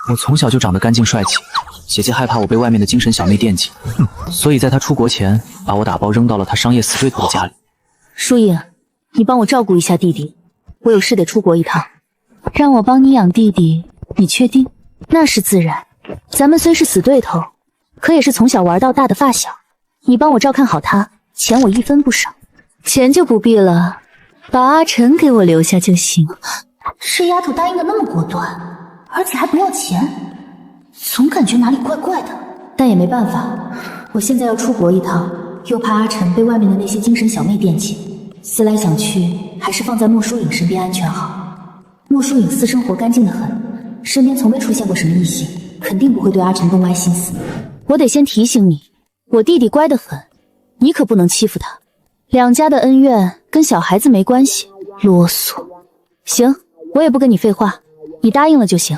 我从小就长得干净帅气，姐姐害怕我被外面的精神小妹惦记，所以在她出国前，把我打包扔到了她商业死对头的家里。疏影，你帮我照顾一下弟弟，我有事得出国一趟。让我帮你养弟弟，你确定？那是自然，咱们虽是死对头，可也是从小玩到大的发小。你帮我照看好他，钱我一分不少。钱就不必了，把阿晨给我留下就行。这丫头答应的那么果断，而且还不要钱，总感觉哪里怪怪的。但也没办法，我现在要出国一趟，又怕阿晨被外面的那些精神小妹惦记。思来想去，还是放在莫疏影身边安全好。莫疏影私生活干净得很，身边从没出现过什么异性，肯定不会对阿晨动歪心思。我得先提醒你，我弟弟乖得很，你可不能欺负他。两家的恩怨跟小孩子没关系，啰嗦。行，我也不跟你废话，你答应了就行。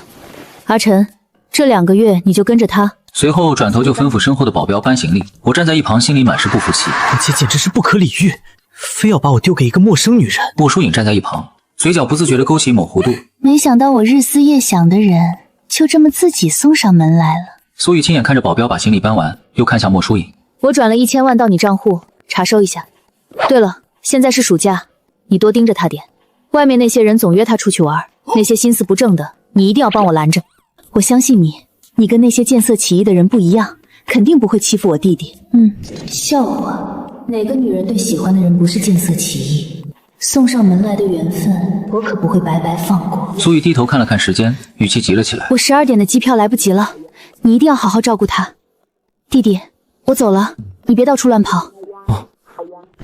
阿晨，这2个月你就跟着他。随后转头就吩咐身后的保镖搬行李。我站在一旁，心里满是不服气。我姐简直是不可理喻，非要把我丢给一个陌生女人。莫疏影站在一旁，嘴角不自觉地勾起一抹弧度。没想到我日思夜想的人，就这么自己送上门来了。苏雨亲眼看着保镖把行李搬完，又看向莫疏影。我转了1000万到你账户，查收一下。对了，现在是暑假，你多盯着他点。外面那些人总约他出去玩，那些心思不正的，你一定要帮我拦着。我相信你，你跟那些见色起意的人不一样，肯定不会欺负我弟弟。笑话，哪个女人对喜欢的人不是见色起意？送上门来的缘分，我可不会白白放过。苏雨低头看了看时间，语气急了起来。我12点的机票来不及了，你一定要好好照顾他。弟弟，我走了，你别到处乱跑。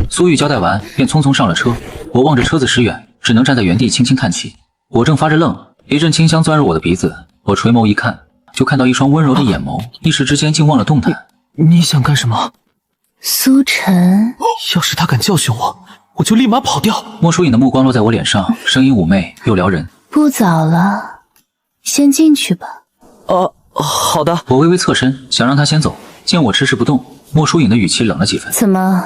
苏雨交代完，便匆匆上了车。我望着车子驶远，只能站在原地轻轻叹气。我正发着愣，一阵清香钻入我的鼻子，我垂眸一看，就看到一双温柔的眼眸，一时之间竟忘了动弹。你想干什么？苏晨，要是他敢教训我，我就立马跑掉。莫疏影的目光落在我脸上，声音妩媚又撩人。不早了，先进去吧。好的。我微微侧身，想让他先走。见我迟迟不动，莫疏影的语气冷了几分。怎么，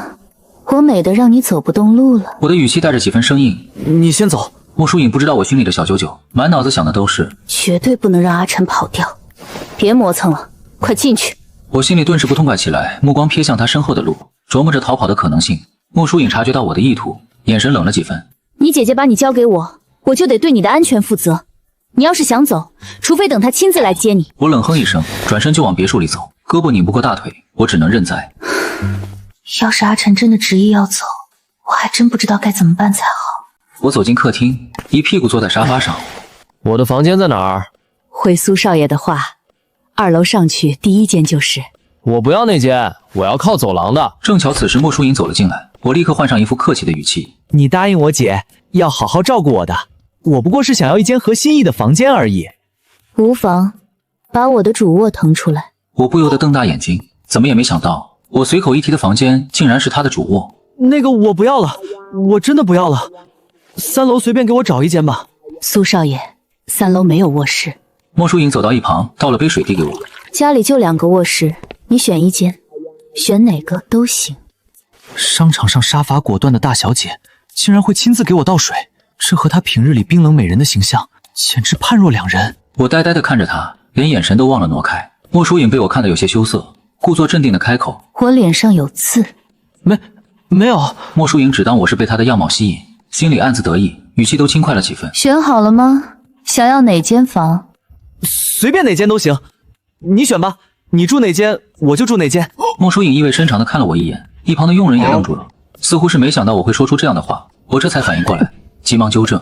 我美得让你走不动路了？我的语气带着几分生硬。你先走。莫疏影不知道我心里的小九九，满脑子想的都是绝对不能让阿晨跑掉。别磨蹭了，快进去。我心里顿时不痛快起来，目光瞥向他身后的路，琢磨着逃跑的可能性。莫疏影察觉到我的意图，眼神冷了几分。你姐姐把你交给我，我就得对你的安全负责。你要是想走，除非等她亲自来接你。我冷哼一声，转身就往别墅里走，胳膊拧不过大腿，我只能认栽。要是阿晨真的执意要走，我还真不知道该怎么办才好。我走进客厅，一屁股坐在沙发上。我的房间在哪儿？回苏少爷的话，2楼上去第1间就是。我不要那间，我要靠走廊的。正巧此时莫疏影走了进来，我立刻换上一副客气的语气。你答应我姐要好好照顾我的，我不过是想要一间合心意的房间而已。无妨，把我的主卧腾出来。我不由得瞪大眼睛，怎么也没想到，我随口一提的房间竟然是他的主卧。那个我不要了，我真的不要了。3楼随便给我找一间吧。苏少爷，3楼没有卧室。莫疏影走到一旁，倒了杯水递给我。家里就2个卧室，你选一间，选哪个都行。商场上杀伐果断的大小姐，竟然会亲自给我倒水，这和她平日里冰冷美人的形象，简直判若两人。我呆呆地看着她，连眼神都忘了挪开。莫疏影被我看得有些羞涩，故作镇定地开口：“我脸上有刺。”没有。莫疏影只当我是被她的样貌吸引，心里暗自得意，语气都轻快了几分。选好了吗？想要哪间房？随便哪间都行，你选吧。你住哪间，我就住哪间。莫疏影意味深长地看了我一眼，一旁的佣人也愣住了，似乎是没想到我会说出这样的话。我这才反应过来，急忙纠正：“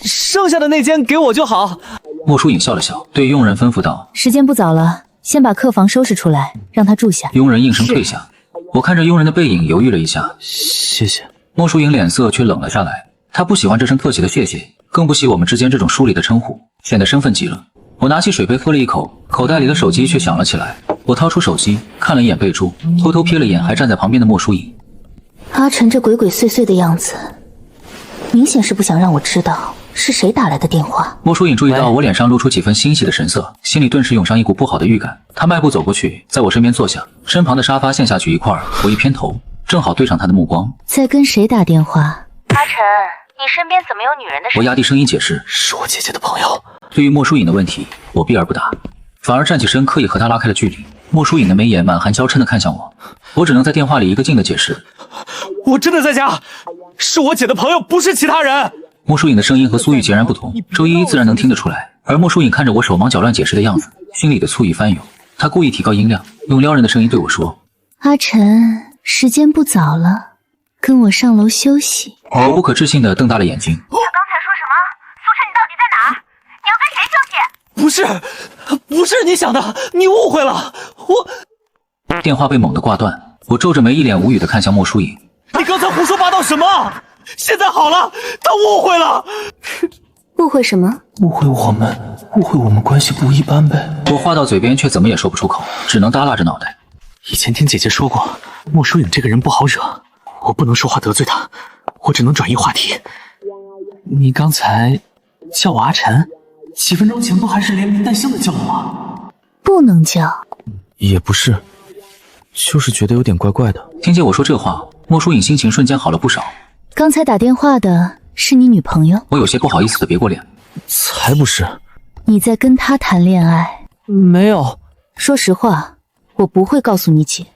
剩下的那间给我就好。”莫疏影笑了笑，对佣人吩咐道：“时间不早了，先把客房收拾出来，让他住下。”佣人应声退下。我看着佣人的背影，犹豫了一下：“谢谢。”莫疏影脸色却冷了下来，她不喜欢这声客气的谢谢，更不喜我们之间这种疏离的称呼，显得生分极了。我拿起水杯喝了一口，口袋里的手机却响了起来。我掏出手机看了一眼备注，偷偷瞥了眼还站在旁边的莫疏影。阿晨这鬼鬼祟祟的样子，明显是不想让我知道是谁打来的电话。莫疏影注意到我脸上露出几分欣喜的神色，心里顿时涌上一股不好的预感。她迈步走过去，在我身边坐下，身旁的沙发陷下去一块，我一偏头，正好对上她的目光。在跟谁打电话？阿晨，你身边怎么有女人的声音？我压低声音解释，是我姐姐的朋友。对于莫疏影的问题，我避而不答，反而站起身，刻意和她拉开了距离。莫疏影的眉眼满含娇嗔的看向我，我只能在电话里一个劲的解释，我真的在家，是我姐的朋友，不是其他人。莫疏影的声音和苏玉截然不同，周依依自然能听得出来。而莫疏影看着我手忙脚乱解释的样子，心里的醋意翻涌。她故意提高音量，用撩人的声音对我说：“阿晨，时间不早了，跟我上楼休息。”我不可置信地瞪大了眼睛。你刚才说什么？苏晨，你到底在哪儿？你要跟谁休息？不是你想的，你误会了。电话被猛地挂断，我皱着眉，一脸无语地看向莫疏影。你刚才胡说八道什么？现在好了，他误会了。误会什么？误会我们关系不一般呗。我话到嘴边却怎么也说不出口，只能耷拉着脑袋。以前听姐姐说过，莫疏影这个人不好惹，我不能说话得罪她，我只能转移话题。你刚才叫我阿晨，几分钟前不还是连名带姓的叫我吗？不能叫。也不是，就是觉得有点怪怪的。听见我说这话，莫疏影心情瞬间好了不少。刚才打电话的是你女朋友？我有些不好意思的别过脸。才不是。你在跟她谈恋爱？没有。说实话，我不会告诉你姐。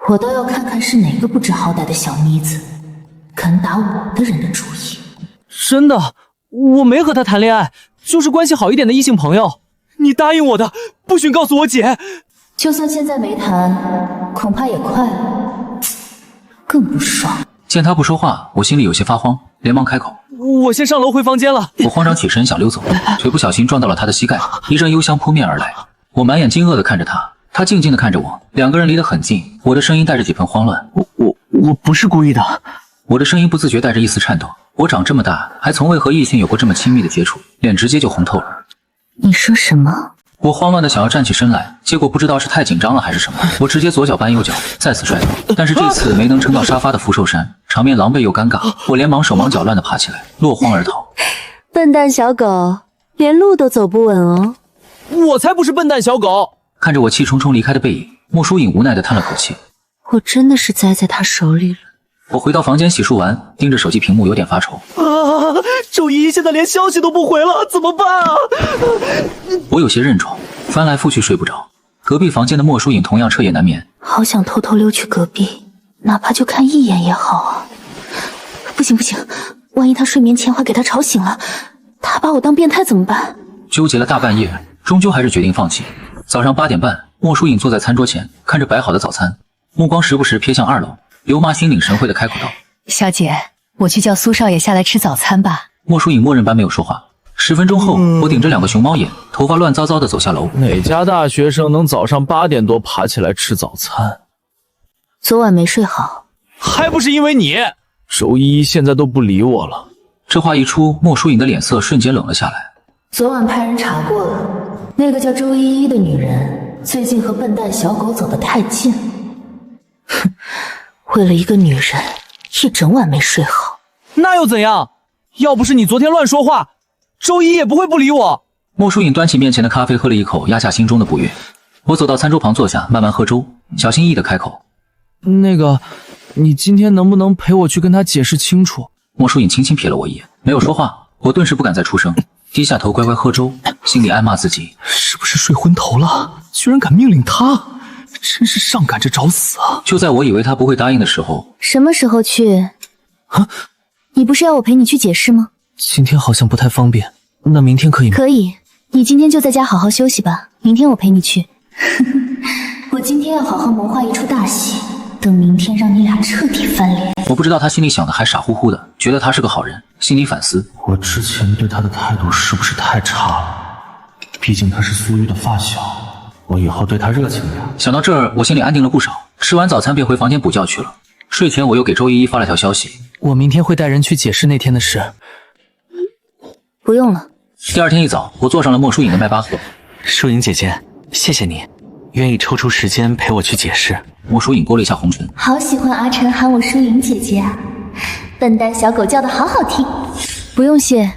我倒要看看是哪个不知好歹的小妮子，肯打我的人的主意。真的，我没和她谈恋爱，就是关系好一点的异性朋友。你答应我的，不许告诉我姐。就算现在没谈，恐怕也快了。更不爽。见他不说话，我心里有些发慌，连忙开口：“我先上楼回房间了。”我慌张起身想溜走，腿不小心撞到了他的膝盖，一阵幽香扑面而来。我满眼惊愕地看着他，他静静地看着我，两个人离得很近。我的声音带着几分慌乱：“我不是故意的。”我的声音不自觉带着一丝颤抖。我长这么大，还从未和异性有过这么亲密的接触，脸直接就红透了。你说什么？我慌乱的想要站起身来，结果不知道是太紧张了还是什么，我直接左脚绊右脚，再次摔倒。但是这次没能撑到沙发的扶手山，场面狼狈又尴尬，我连忙手忙脚乱的爬起来，落荒而逃。笨蛋小狗，连路都走不稳哦。我才不是笨蛋小狗。看着我气冲冲离开的背影，莫疏影无奈的叹了口气。我真的是栽在他手里了。我回到房间洗漱完，盯着手机屏幕有点发愁。周依依现在连消息都不回了，怎么办啊？我有些认床，翻来覆去睡不着。隔壁房间的莫疏影同样彻夜难眠。好想偷偷溜去隔壁，哪怕就看一眼也好啊。不行，万一他睡眠前话给他吵醒了，他把我当变态怎么办？纠结了大半夜，终究还是决定放弃。早上8点半，莫疏影坐在餐桌前，看着摆好的早餐，目光时不时瞥向2楼。刘妈心领神会的开口道：“小姐，我去叫苏少爷下来吃早餐吧。”莫疏影默认般没有说话。10分钟后，我顶着2个熊猫眼，头发乱糟糟的走下楼。哪家大学生能早上8点多爬起来吃早餐？昨晚没睡好，还不是因为你。周依依现在都不理我了。这话一出，莫疏影的脸色瞬间冷了下来。昨晚派人查过了，那个叫周依依的女人最近和笨蛋小狗走得太近了。哼，为了一个女人，一整晚没睡好。那又怎样？要不是你昨天乱说话，周依也不会不理我。莫疏影端起面前的咖啡喝了一口，压下心中的不悦。我走到餐桌旁坐下，慢慢喝粥，小心翼翼地开口：“那个，你今天能不能陪我去跟他解释清楚？”莫疏影轻轻瞥了我一眼，没有说话。我顿时不敢再出声，低下头乖乖喝粥，心里暗骂自己是不是睡昏头了，居然敢命令他，真是上赶着找死啊！就在我以为他不会答应的时候，什么时候去？啊？你不是要我陪你去解释吗？今天好像不太方便，那明天可以吗？可以，你今天就在家好好休息吧，明天我陪你去。我今天要好好谋划一出大戏，等明天让你俩彻底翻脸。我不知道他心里想的，还傻乎乎的觉得他是个好人，心里反思：我之前对他的态度是不是太差了？毕竟他是苏玉的发小，我以后对他热情点。想到这儿，我心里安定了不少。吃完早餐便回房间补觉去了。睡前我又给周依依发了条消息：我明天会带人去解释那天的事。不用了。第二天一早，我坐上了莫疏影的迈巴赫。疏影姐姐，谢谢你，愿意抽出时间陪我去解释。莫疏影勾了一下红唇，好喜欢阿晨喊我疏影姐姐啊，笨蛋小狗叫的好好听。不用谢，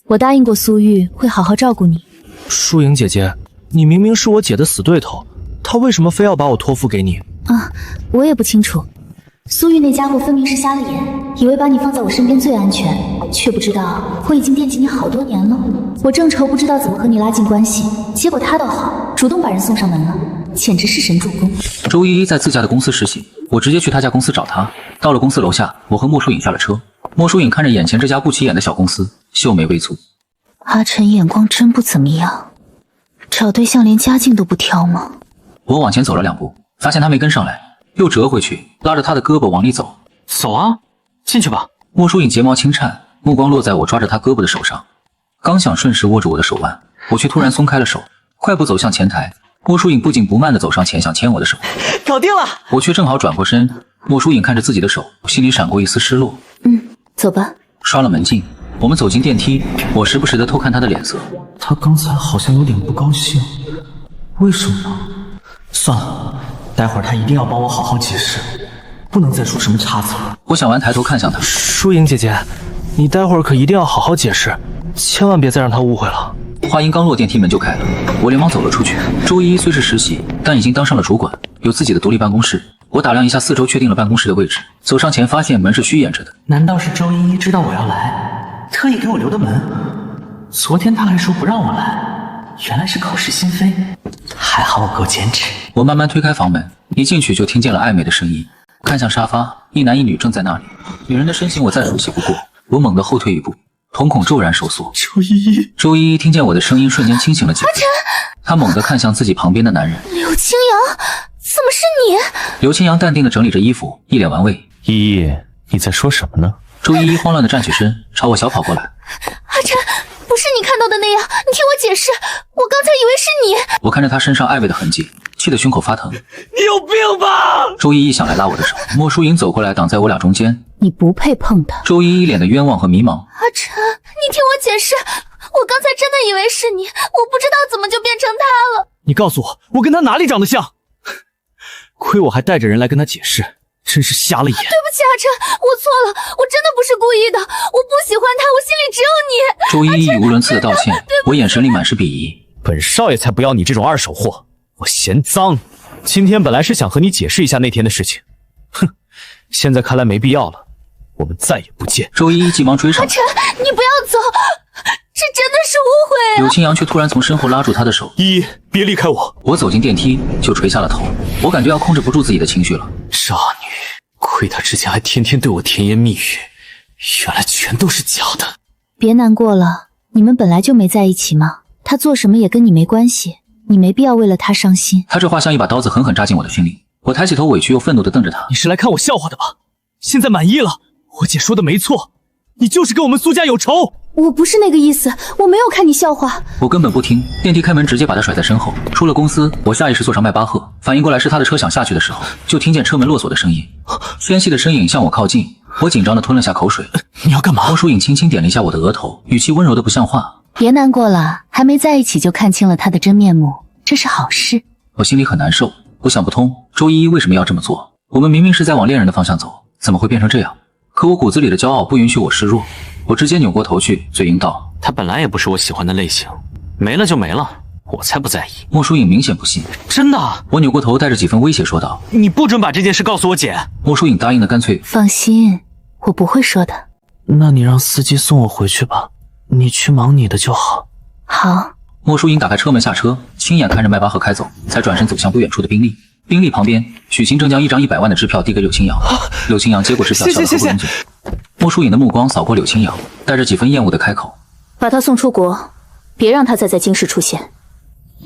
我答应过苏玉会好好照顾你。疏影姐姐，你明明是我姐的死对头，她为什么非要把我托付给你？啊，我也不清楚。苏玉那家伙分明是瞎了眼，以为把你放在我身边最安全，却不知道我已经惦记你好多年了。我正愁不知道怎么和你拉近关系，结果他倒好，主动把人送上门了，简直是神助攻。周依依在自家的公司实习，我直接去他家公司找她。到了公司楼下，我和莫疏影下了车。莫疏影看着眼前这家不起眼的小公司，秀眉微蹙。阿晨眼光真不怎么样，找对象连家境都不挑吗？我往前走了2步，发现他没跟上来，又折回去，拉着他的胳膊往里走。走啊，进去吧。莫疏影睫毛轻颤，目光落在我抓着他胳膊的手上，刚想顺势握住我的手腕，我却突然松开了手，快步走向前台。莫疏影不紧不慢地走上前，想牵我的手。搞定了！我却正好转过身，莫疏影看着自己的手，心里闪过一丝失落。走吧。刷了门禁，我们走进电梯，我时不时地偷看他的脸色。他刚才好像有点不高兴，为什么呢？算了，待会儿他一定要帮我好好解释，不能再出什么差错。我想完抬头看向他。疏影姐姐，你待会儿可一定要好好解释，千万别再让她误会了。话音刚落，电梯门就开了，我连忙走了出去。周依依虽是实习，但已经当上了主管，有自己的独立办公室。我打量一下四周，确定了办公室的位置，走上前发现门是虚掩着的。难道是周依依知道我要来，特意给我留的门？昨天他还说不让我来，原来是口是心非。还好我够坚持。我慢慢推开房门，一进去就听见了暧昧的声音。看向沙发，一男一女正在那里。女人的身形我再熟悉不过，我猛地后退一步，瞳孔骤然收缩。周依依，周依依听见我的声音，瞬间清醒了几分。她猛地看向自己旁边的男人。柳青阳，怎么是你？刘青阳淡定地整理着衣服，一脸玩味。依依，你在说什么呢？周依依慌乱地站起身，朝我小跑过来。阿晨，不是你看到的那样，你听我解释，我刚才以为是你。我看着他身上暧昧的痕迹，气得胸口发疼。你有病吧？周依依想来拉我的手，莫疏影走过来挡在我俩中间。你不配碰他。周依依脸的冤枉和迷茫。阿晨，你听我解释，我刚才真的以为是你，我不知道怎么就变成他了。你告诉我，我跟他哪里长得像？亏我还带着人来跟他解释，真是瞎了眼。对不起，阿晨，我错了，我真的不是故意的，我不喜欢他，我心里只有你。周依依语无伦次的道歉，我眼神里满是鄙夷。本少爷才不要你这种二手货，我嫌脏。今天本来是想和你解释一下那天的事情，哼，现在看来没必要了，我们再也不见。周依依急忙追上来。阿晨，你不要走，这真的是误会啊。柳青阳却突然从身后拉住他的手。依依，别离开我！我走进电梯就垂下了头，我感觉要控制不住自己的情绪了。渣女，亏她之前还天天对我甜言蜜语，原来全都是假的。别难过了，你们本来就没在一起嘛，他做什么也跟你没关系，你没必要为了他伤心。他这话像一把刀子狠狠扎进我的心里，我抬起头，委屈又愤怒地瞪着他。你是来看我笑话的吧？现在满意了，我姐说的没错，你就是跟我们苏家有仇。我不是那个意思，我没有看你笑话。我根本不听，电梯开门直接把他甩在身后。出了公司，我下意识坐上迈巴赫，反应过来是他的车想下去的时候，就听见车门落锁的声音，纤细的身影向我靠近，我紧张地吞了下口水。你要干嘛？莫疏影轻轻点了一下我的额头，语气温柔的不像话。别难过了，还没在一起就看清了他的真面目，这是好事。我心里很难受，我想不通周依依为什么要这么做。我们明明是在往恋人的方向走，怎么会变成这样？可我骨子里的骄傲不允许我示弱，我直接扭过头去，嘴硬道：他本来也不是我喜欢的类型，没了就没了，我才不在意。莫疏影明显不信。真的？我扭过头，带着几分威胁说道：你不准把这件事告诉我姐。莫疏影答应的干脆。放心，我不会说的。那你让司机送我回去吧，你去忙你的就好。好。莫疏影打开车门下车，亲眼看着迈巴赫开走，才转身走向不远处的宾利。宾利旁边，许晴正将一张100万的支票递给柳青阳。柳青阳接过支票，笑得合不拢嘴。莫疏影的目光扫过柳青阳，带着几分厌恶的开口：把他送出国，别让他再在京市出现，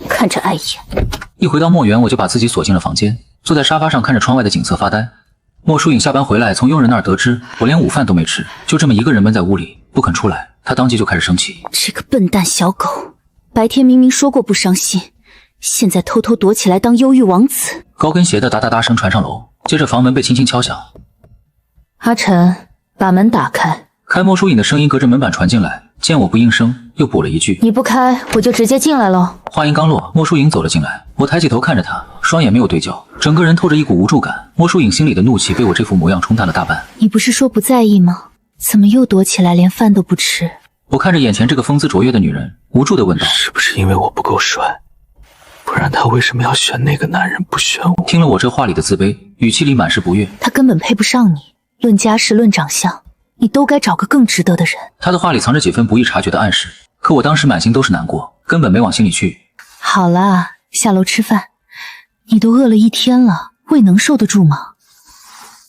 看着碍眼。一回到墨园，我就把自己锁进了房间，坐在沙发上看着窗外的景色发呆。莫疏影下班回来，从佣人那儿得知我连午饭都没吃，就这么一个人闷在屋里不肯出来，她当即就开始生气。这个笨蛋小狗，白天明明说过不伤心，现在偷偷躲起来当忧郁王子。高跟鞋的哒哒哒声传上楼，接着房门被轻轻敲响。阿晨，把门打开。开莫疏影的声音隔着门板传进来，见我不应声，又补了一句：你不开，我就直接进来了。话音刚落，莫疏影走了进来，我抬起头看着她，双眼没有对焦，整个人透着一股无助感。莫疏影心里的怒气被我这副模样冲淡了大半。你不是说不在意吗？怎么又躲起来，连饭都不吃？我看着眼前这个风姿卓越的女人，无助地问道：是不是因为我不够帅，不不然他为什么要选那个男人不选我？听了我这话里的自卑，语气里满是不悦。他根本配不上你，论家世，论长相，你都该找个更值得的人。他的话里藏着几分不易察觉的暗示，可我当时满心都是难过，根本没往心里去。好啦，下楼吃饭。你都饿了一天了，胃能受得住吗？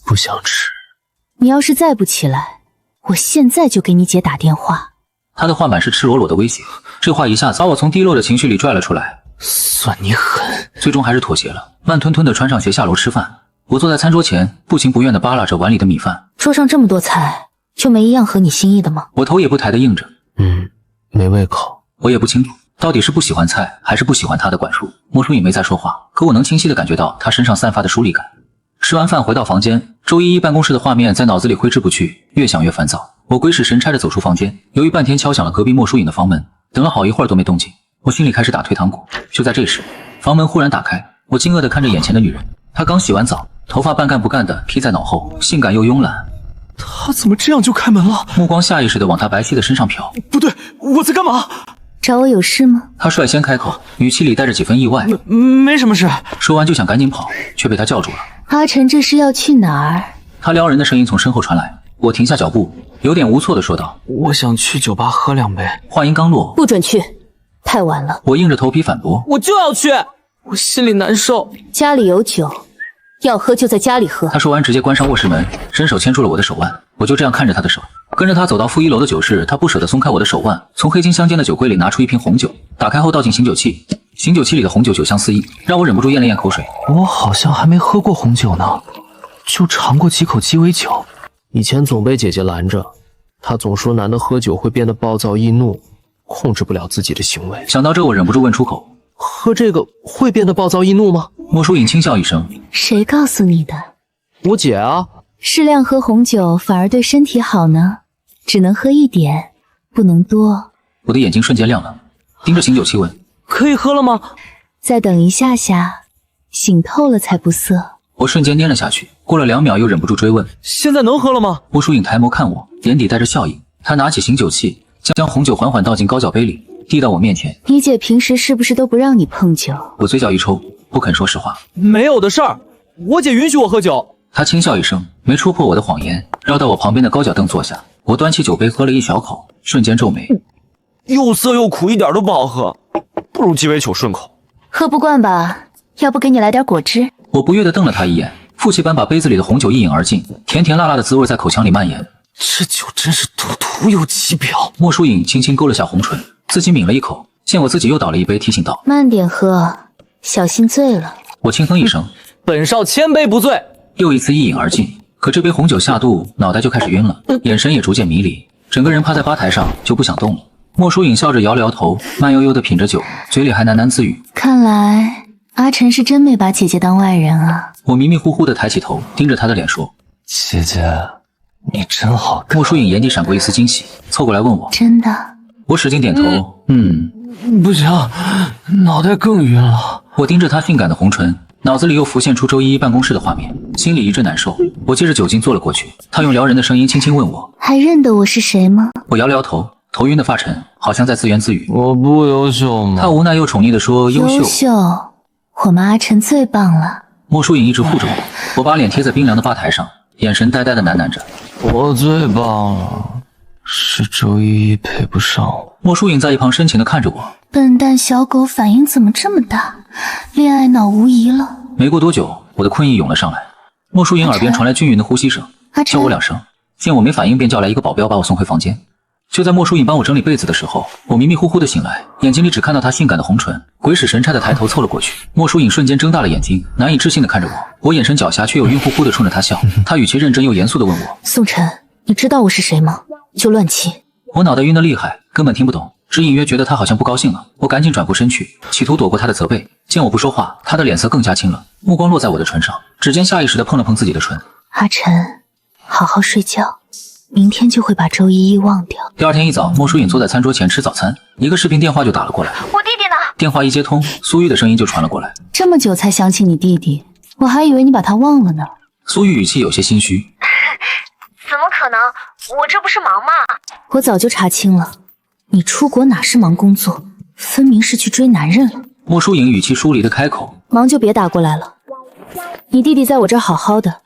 不想吃。你要是再不起来，我现在就给你姐打电话。他的话满是赤裸裸的威胁，这话一下子把我从低落的情绪里拽了出来。算你狠。最终还是妥协了，慢吞吞地穿上鞋下楼吃饭。我坐在餐桌前，不情不愿地扒拉着碗里的米饭。桌上这么多菜，就没一样合你心意的吗？我头也不抬地应着。没胃口。我也不清楚到底是不喜欢菜还是不喜欢他的管束。莫书颖没再说话，可我能清晰地感觉到他身上散发的疏离感。吃完饭回到房间，周依依办公室的画面在脑子里挥之不去，越想越烦躁。我鬼使神差地走出房间，犹豫半天敲响了隔壁莫书颖的房门，等了好一会儿都没动静，我心里开始打退堂鼓。就在这时，房门忽然打开，我惊愕地看着眼前的女人，她刚洗完澡，头发半干不干地披在脑后，性感又慵懒。他怎么这样就开门了？目光下意识地往她白皙的身上瞟。不对，我在干嘛？找我有事吗？她率先开口，语气里带着几分意外。没什么事。说完就想赶紧跑，却被她叫住了。阿晨这是要去哪儿？她撩人的声音从身后传来，我停下脚步，有点无措地说道：我想去酒吧喝2杯。话音刚落，不准去，太晚了。我硬着头皮反驳：我就要去，我心里难受。家里有酒，要喝就在家里喝。他说完直接关上卧室门，伸手牵住了我的手腕。我就这样看着他的手，跟着他走到负1楼的酒室。他不舍得松开我的手腕，从黑金相间的酒柜里拿出一瓶红酒，打开后倒进醒酒器。醒酒器里的红酒酒香四溢，让我忍不住咽了咽口水。我好像还没喝过红酒呢，就尝过几口鸡尾酒。以前总被姐姐拦着，她总说男的喝酒会变得暴躁易怒，控制不了自己的行为。想到这，我忍不住问出口：喝这个会变得暴躁易怒吗？莫书颖轻笑一声：谁告诉你的？我姐啊。适量喝红酒反而对身体好呢，只能喝一点，不能多。我的眼睛瞬间亮了，盯着醒酒器问：可以喝了吗？再等一下下，醒透了才不涩。我瞬间蔫了下去，过了2秒又忍不住追问：现在能喝了吗？莫书颖抬眸看我，眼底带着笑意。她拿起醒酒器，将红酒缓缓倒进高脚杯里，递到我面前。你姐平时是不是都不让你碰酒？我嘴角一抽，不肯说实话。没有的事儿，我姐允许我喝酒。她轻笑一声，没戳破我的谎言，绕到我旁边的高脚凳坐下。我端起酒杯喝了一小口，瞬间皱眉。又涩又苦，一点都不好喝，不如鸡尾酒顺口。喝不惯吧？要不给你来点果汁？我不悦地瞪了他一眼，负气般把杯子里的红酒一饮而尽，甜甜辣辣的滋味在口腔里蔓延。这酒真是徒有其表。莫书颖轻轻勾了下红唇，自己抿了一口，见我自己又倒了一杯，提醒道：慢点喝，小心醉了。我轻哼一声，本少千杯不醉。又一次一饮而尽。可这杯红酒下肚，脑袋就开始晕了，眼神也逐渐迷离，整个人趴在吧台上就不想动了。莫书颖笑着摇了摇头，慢悠悠地品着酒，嘴里还喃喃自语：看来阿晨是真没把姐姐当外人啊。我迷迷糊糊地抬起头，盯着他的脸说：姐姐，你真好看。莫书颖眼底闪过一丝惊喜，凑过来问我：真的？我使劲点头，不行，脑袋更晕了。我盯着她性感的红唇，脑子里又浮现出周依依办公室的画面，心里一阵难受。我借着酒劲坐了过去，她用撩人的声音轻轻问我：还认得我是谁吗？我摇了摇头，头晕的发沉，好像在自言自语。我不优秀吗？她无奈又宠溺地说：优秀，我们阿晨最棒了。莫书颖一直护着我，我把脸贴在冰凉的吧台上，眼神呆呆地喃喃着：我最棒了，是周依依配不上我。莫书颖在一旁深情地看着我。笨蛋小狗反应怎么这么大？恋爱脑无疑了。没过多久，我的困意涌了上来。莫书颖耳边传来均匀的呼吸声，叫我2声，见我没反应，便叫来一个保镖把我送回房间。就在莫书颖帮我整理被子的时候，我迷迷糊糊地醒来，眼睛里只看到她性感的红唇，鬼使神差地抬头凑了过去。莫书颖瞬间睁大了眼睛，难以置信地看着我，我眼神狡黠却又晕乎乎地冲着她笑。她语气认真又严肃地问我：宋晨，你知道我是谁吗？就乱七。我脑袋晕得厉害，根本听不懂，只隐约觉得她好像不高兴了。我赶紧转过身去，企图躲过她的责备。见我不说话，她的脸色更加青了，目光落在我的唇上，指尖下意识地碰了碰自己的唇。阿晨，好好睡觉，明天就会把周依依忘掉。第二天一早，莫书颖坐在餐桌前吃早餐，一个视频电话就打了过来。我弟弟呢？电话一接通，苏玉的声音就传了过来。这么久才想起你弟弟，我还以为你把他忘了呢。苏玉语气有些心虚。怎么可能？我这不是忙吗？我早就查清了，你出国哪是忙工作，分明是去追男人了。莫疏影语气疏离的开口。忙就别打过来了，你弟弟在我这儿好好的，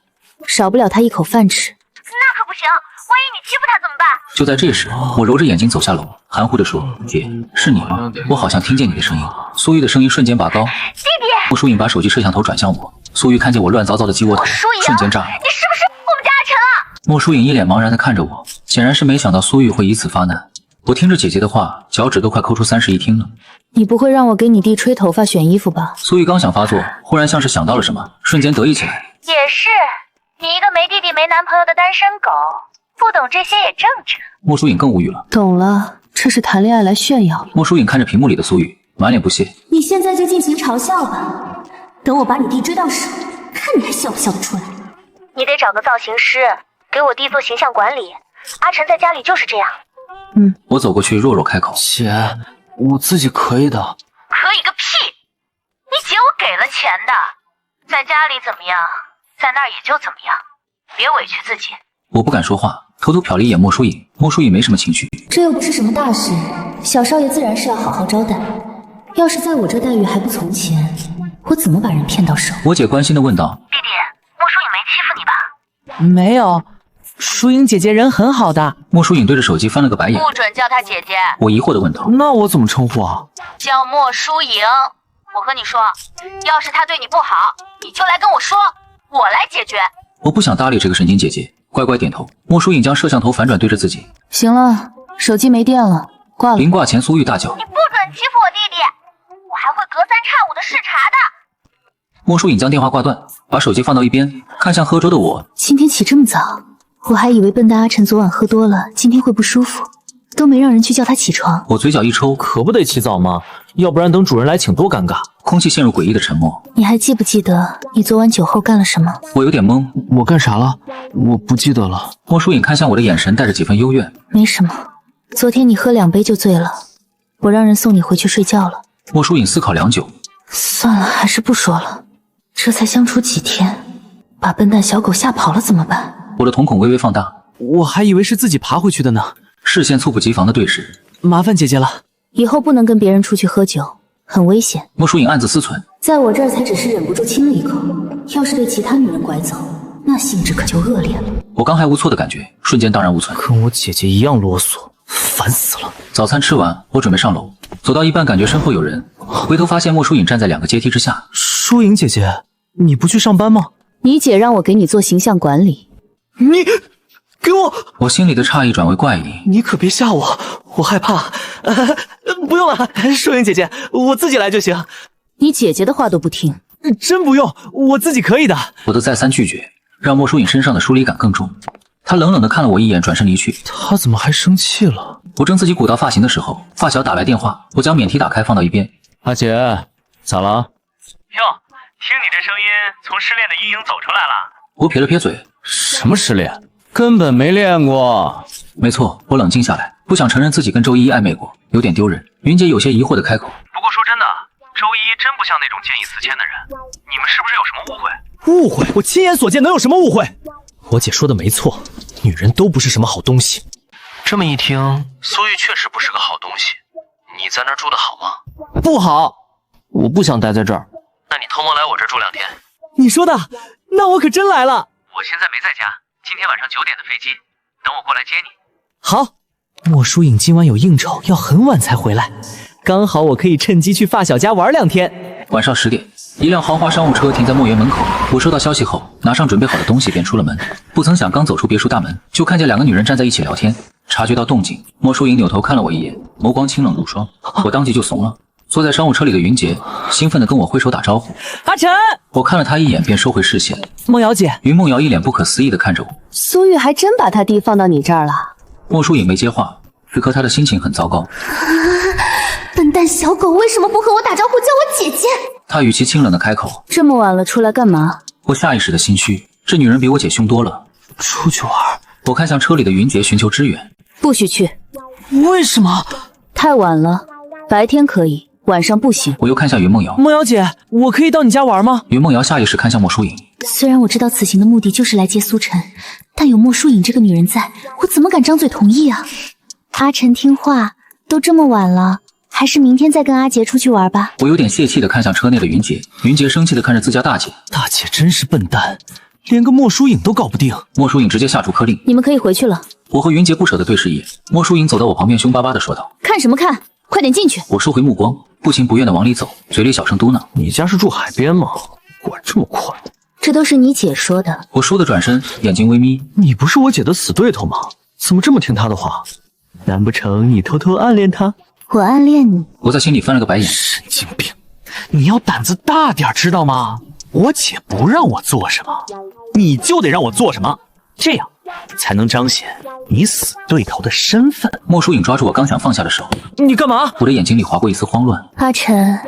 少不了他一口饭吃。那可不行，万一你欺负他怎么办？就在这时，我揉着眼睛走下楼，含糊地说：“姐，是你吗？我好像听见你的声音。”苏玉的声音瞬间拔高。弟弟，莫疏影把手机摄像头转向我，苏玉看见我乱糟糟的鸡窝头，瞬间炸了。你是不是我们家阿晨啊？莫疏影一脸茫然地看着我，显然是没想到苏玉会以此发难。我听着姐姐的话，脚趾都快抠出31听了。你不会让我给你弟吹头发选衣服吧？苏玉刚想发作，忽然像是想到了什么，瞬间得意起来。也是，你一个没弟弟没男朋友的单身狗，不懂这些也正常。莫疏影更无语了。懂了，这是谈恋爱来炫耀了。莫疏影看着屏幕里的苏玉，满脸不屑。你现在就尽情嘲笑吧，等我把你弟追到手，看你还笑不笑得出来。你得找个造型师，给我弟做形象管理。阿晨在家里就是这样。我走过去，弱弱开口：“姐，我自己可以的。”可以个屁！你姐我给了钱的，在家里怎么样，在那儿也就怎么样，别委屈自己。我不敢说话，偷偷瞟了一眼莫疏影。莫疏影没什么情绪。这又不是什么大事，小少爷自然是要好好招待。要是在我这待遇还不从前，我怎么把人骗到手？我姐关心地问道：“弟弟，莫疏影没欺负你吧？”没有，疏影姐姐人很好的。莫疏影对着手机翻了个白眼。不准叫她姐姐，我疑惑地问道：“那我怎么称呼啊？叫莫疏影。我和你说，要是她对你不好，你就来跟我说，我来解决。”我不想搭理这个神经姐姐，乖乖点头。莫疏影将摄像头反转对着自己。行了，手机没电了，挂了。临挂前，苏玉大叫：“你不准欺负我弟弟，我还会隔三差五的视察的。”莫疏影将电话挂断，把手机放到一边，看向喝粥的我。今天起这么早，我还以为笨蛋阿晨昨晚喝多了，今天会不舒服，都没让人去叫他起床。我嘴角一抽，可不得起早吗？要不然等主人来请多尴尬。空气陷入诡异的沉默。你还记不记得你昨晚酒后干了什么？我有点懵。我干啥了？我不记得了。莫疏影看向我的眼神带着几分幽怨。没什么，昨天你喝2杯就醉了，我让人送你回去睡觉了。莫疏影思考良久。算了，还是不说了。这才相处几天，把笨蛋小狗吓跑了怎么办？我的瞳孔微微放大，我还以为是自己爬回去的呢。视线猝不及防的对视。麻烦姐姐了。以后不能跟别人出去喝酒，很危险。莫疏影暗自思忖，在我这儿才只是忍不住亲了一口，要是被其他女人拐走，那性质可就恶劣了。我刚还无措的感觉，瞬间荡然无存。跟我姐姐一样啰嗦，烦死了。早餐吃完，我准备上楼，走到一半，感觉身后有人，回头发现莫疏影站在2个阶梯之下。疏影姐姐，你不去上班吗？你姐让我给你做形象管理。你给我！我心里的诧异转为怪异。你可别吓我，我害怕。不用了，疏影姐姐，我自己来就行。你姐姐的话都不听。真不用，我自己可以的。我的再三拒绝，让莫疏影身上的疏离感更重。她冷冷地看了我一眼，转身离去。她怎么还生气了？我正自己鼓捣发型的时候，发小打来电话，我将免提打开放到一边。阿姐，咋了？哟，听你这声音，从失恋的阴影走出来了。我撇了撇嘴，什么失恋？根本没练过。没错，我冷静下来，不想承认自己跟周依暧昧过，有点丢人。云姐有些疑惑地开口：“不过说真的，周依真不像那种见异思迁的人，你们是不是有什么误会？”误会？我亲眼所见，能有什么误会？我姐说的没错，女人都不是什么好东西。这么一听，苏玉确实不是个好东西。你在那儿住的好吗？不好，我不想待在这儿。那你偷摸来我这儿住2天。你说的，那我可真来了。我现在没在家，今天晚上9点的飞机，等我过来接你。好，莫疏影今晚有应酬，要很晚才回来，刚好我可以趁机去发小家玩2天。晚上10点，一辆豪华商务车停在墨园门口。我收到消息后，拿上准备好的东西便出了门。不曾想，刚走出别墅大门，就看见2个女人站在一起聊天。察觉到动静，莫疏影扭头看了我一眼，眸光清冷如霜。我当即就怂了。坐在商务车里的云杰兴奋地跟我挥手打招呼。阿晨，我看了他一眼，便收回视线。梦瑶姐。云梦瑶一脸不可思议地看着我。苏玉还真把他弟放到你这儿了。莫疏影没接话，此刻她的心情很糟糕。笨蛋小狗为什么不和我打招呼叫我姐姐？她语气清冷地开口。这么晚了出来干嘛？我下意识的心虚，这女人比我姐凶多了。出去玩。我看向车里的云杰寻求支援。不许去。为什么？太晚了，白天可以，晚上不行。我又看向云梦瑶。梦瑶姐，我可以到你家玩吗？云梦瑶下意识看向莫疏影。虽然我知道此行的目的就是来接苏晨，但有莫疏影这个女人在，我怎么敢张嘴同意啊？阿晨听话，都这么晚了，还是明天再跟阿杰出去玩吧。我有点泄气的看向车内的云杰，云杰生气的看着自家大姐。大姐真是笨蛋，连个莫疏影都搞不定。莫疏影直接下逐客令，你们可以回去了。我和云杰不舍得对视一眼，莫疏影走到我旁边，凶巴巴的说道：“看什么看？快点进去！”我收回目光，不情不愿的往里走，嘴里小声嘟囔：“你家是住海边吗？管这么宽？”这都是你姐说的。我倏地转身，眼睛微眯。你不是我姐的死对头吗？怎么这么听她的话？难不成你偷偷暗恋她？我暗恋你？我在心里翻了个白眼。神经病！你要胆子大点，知道吗？我姐不让我做什么，你就得让我做什么，这样才能彰显你死对头的身份。莫疏影抓住我刚想放下的手。你干嘛？我的眼睛里划过一丝慌乱。阿晨，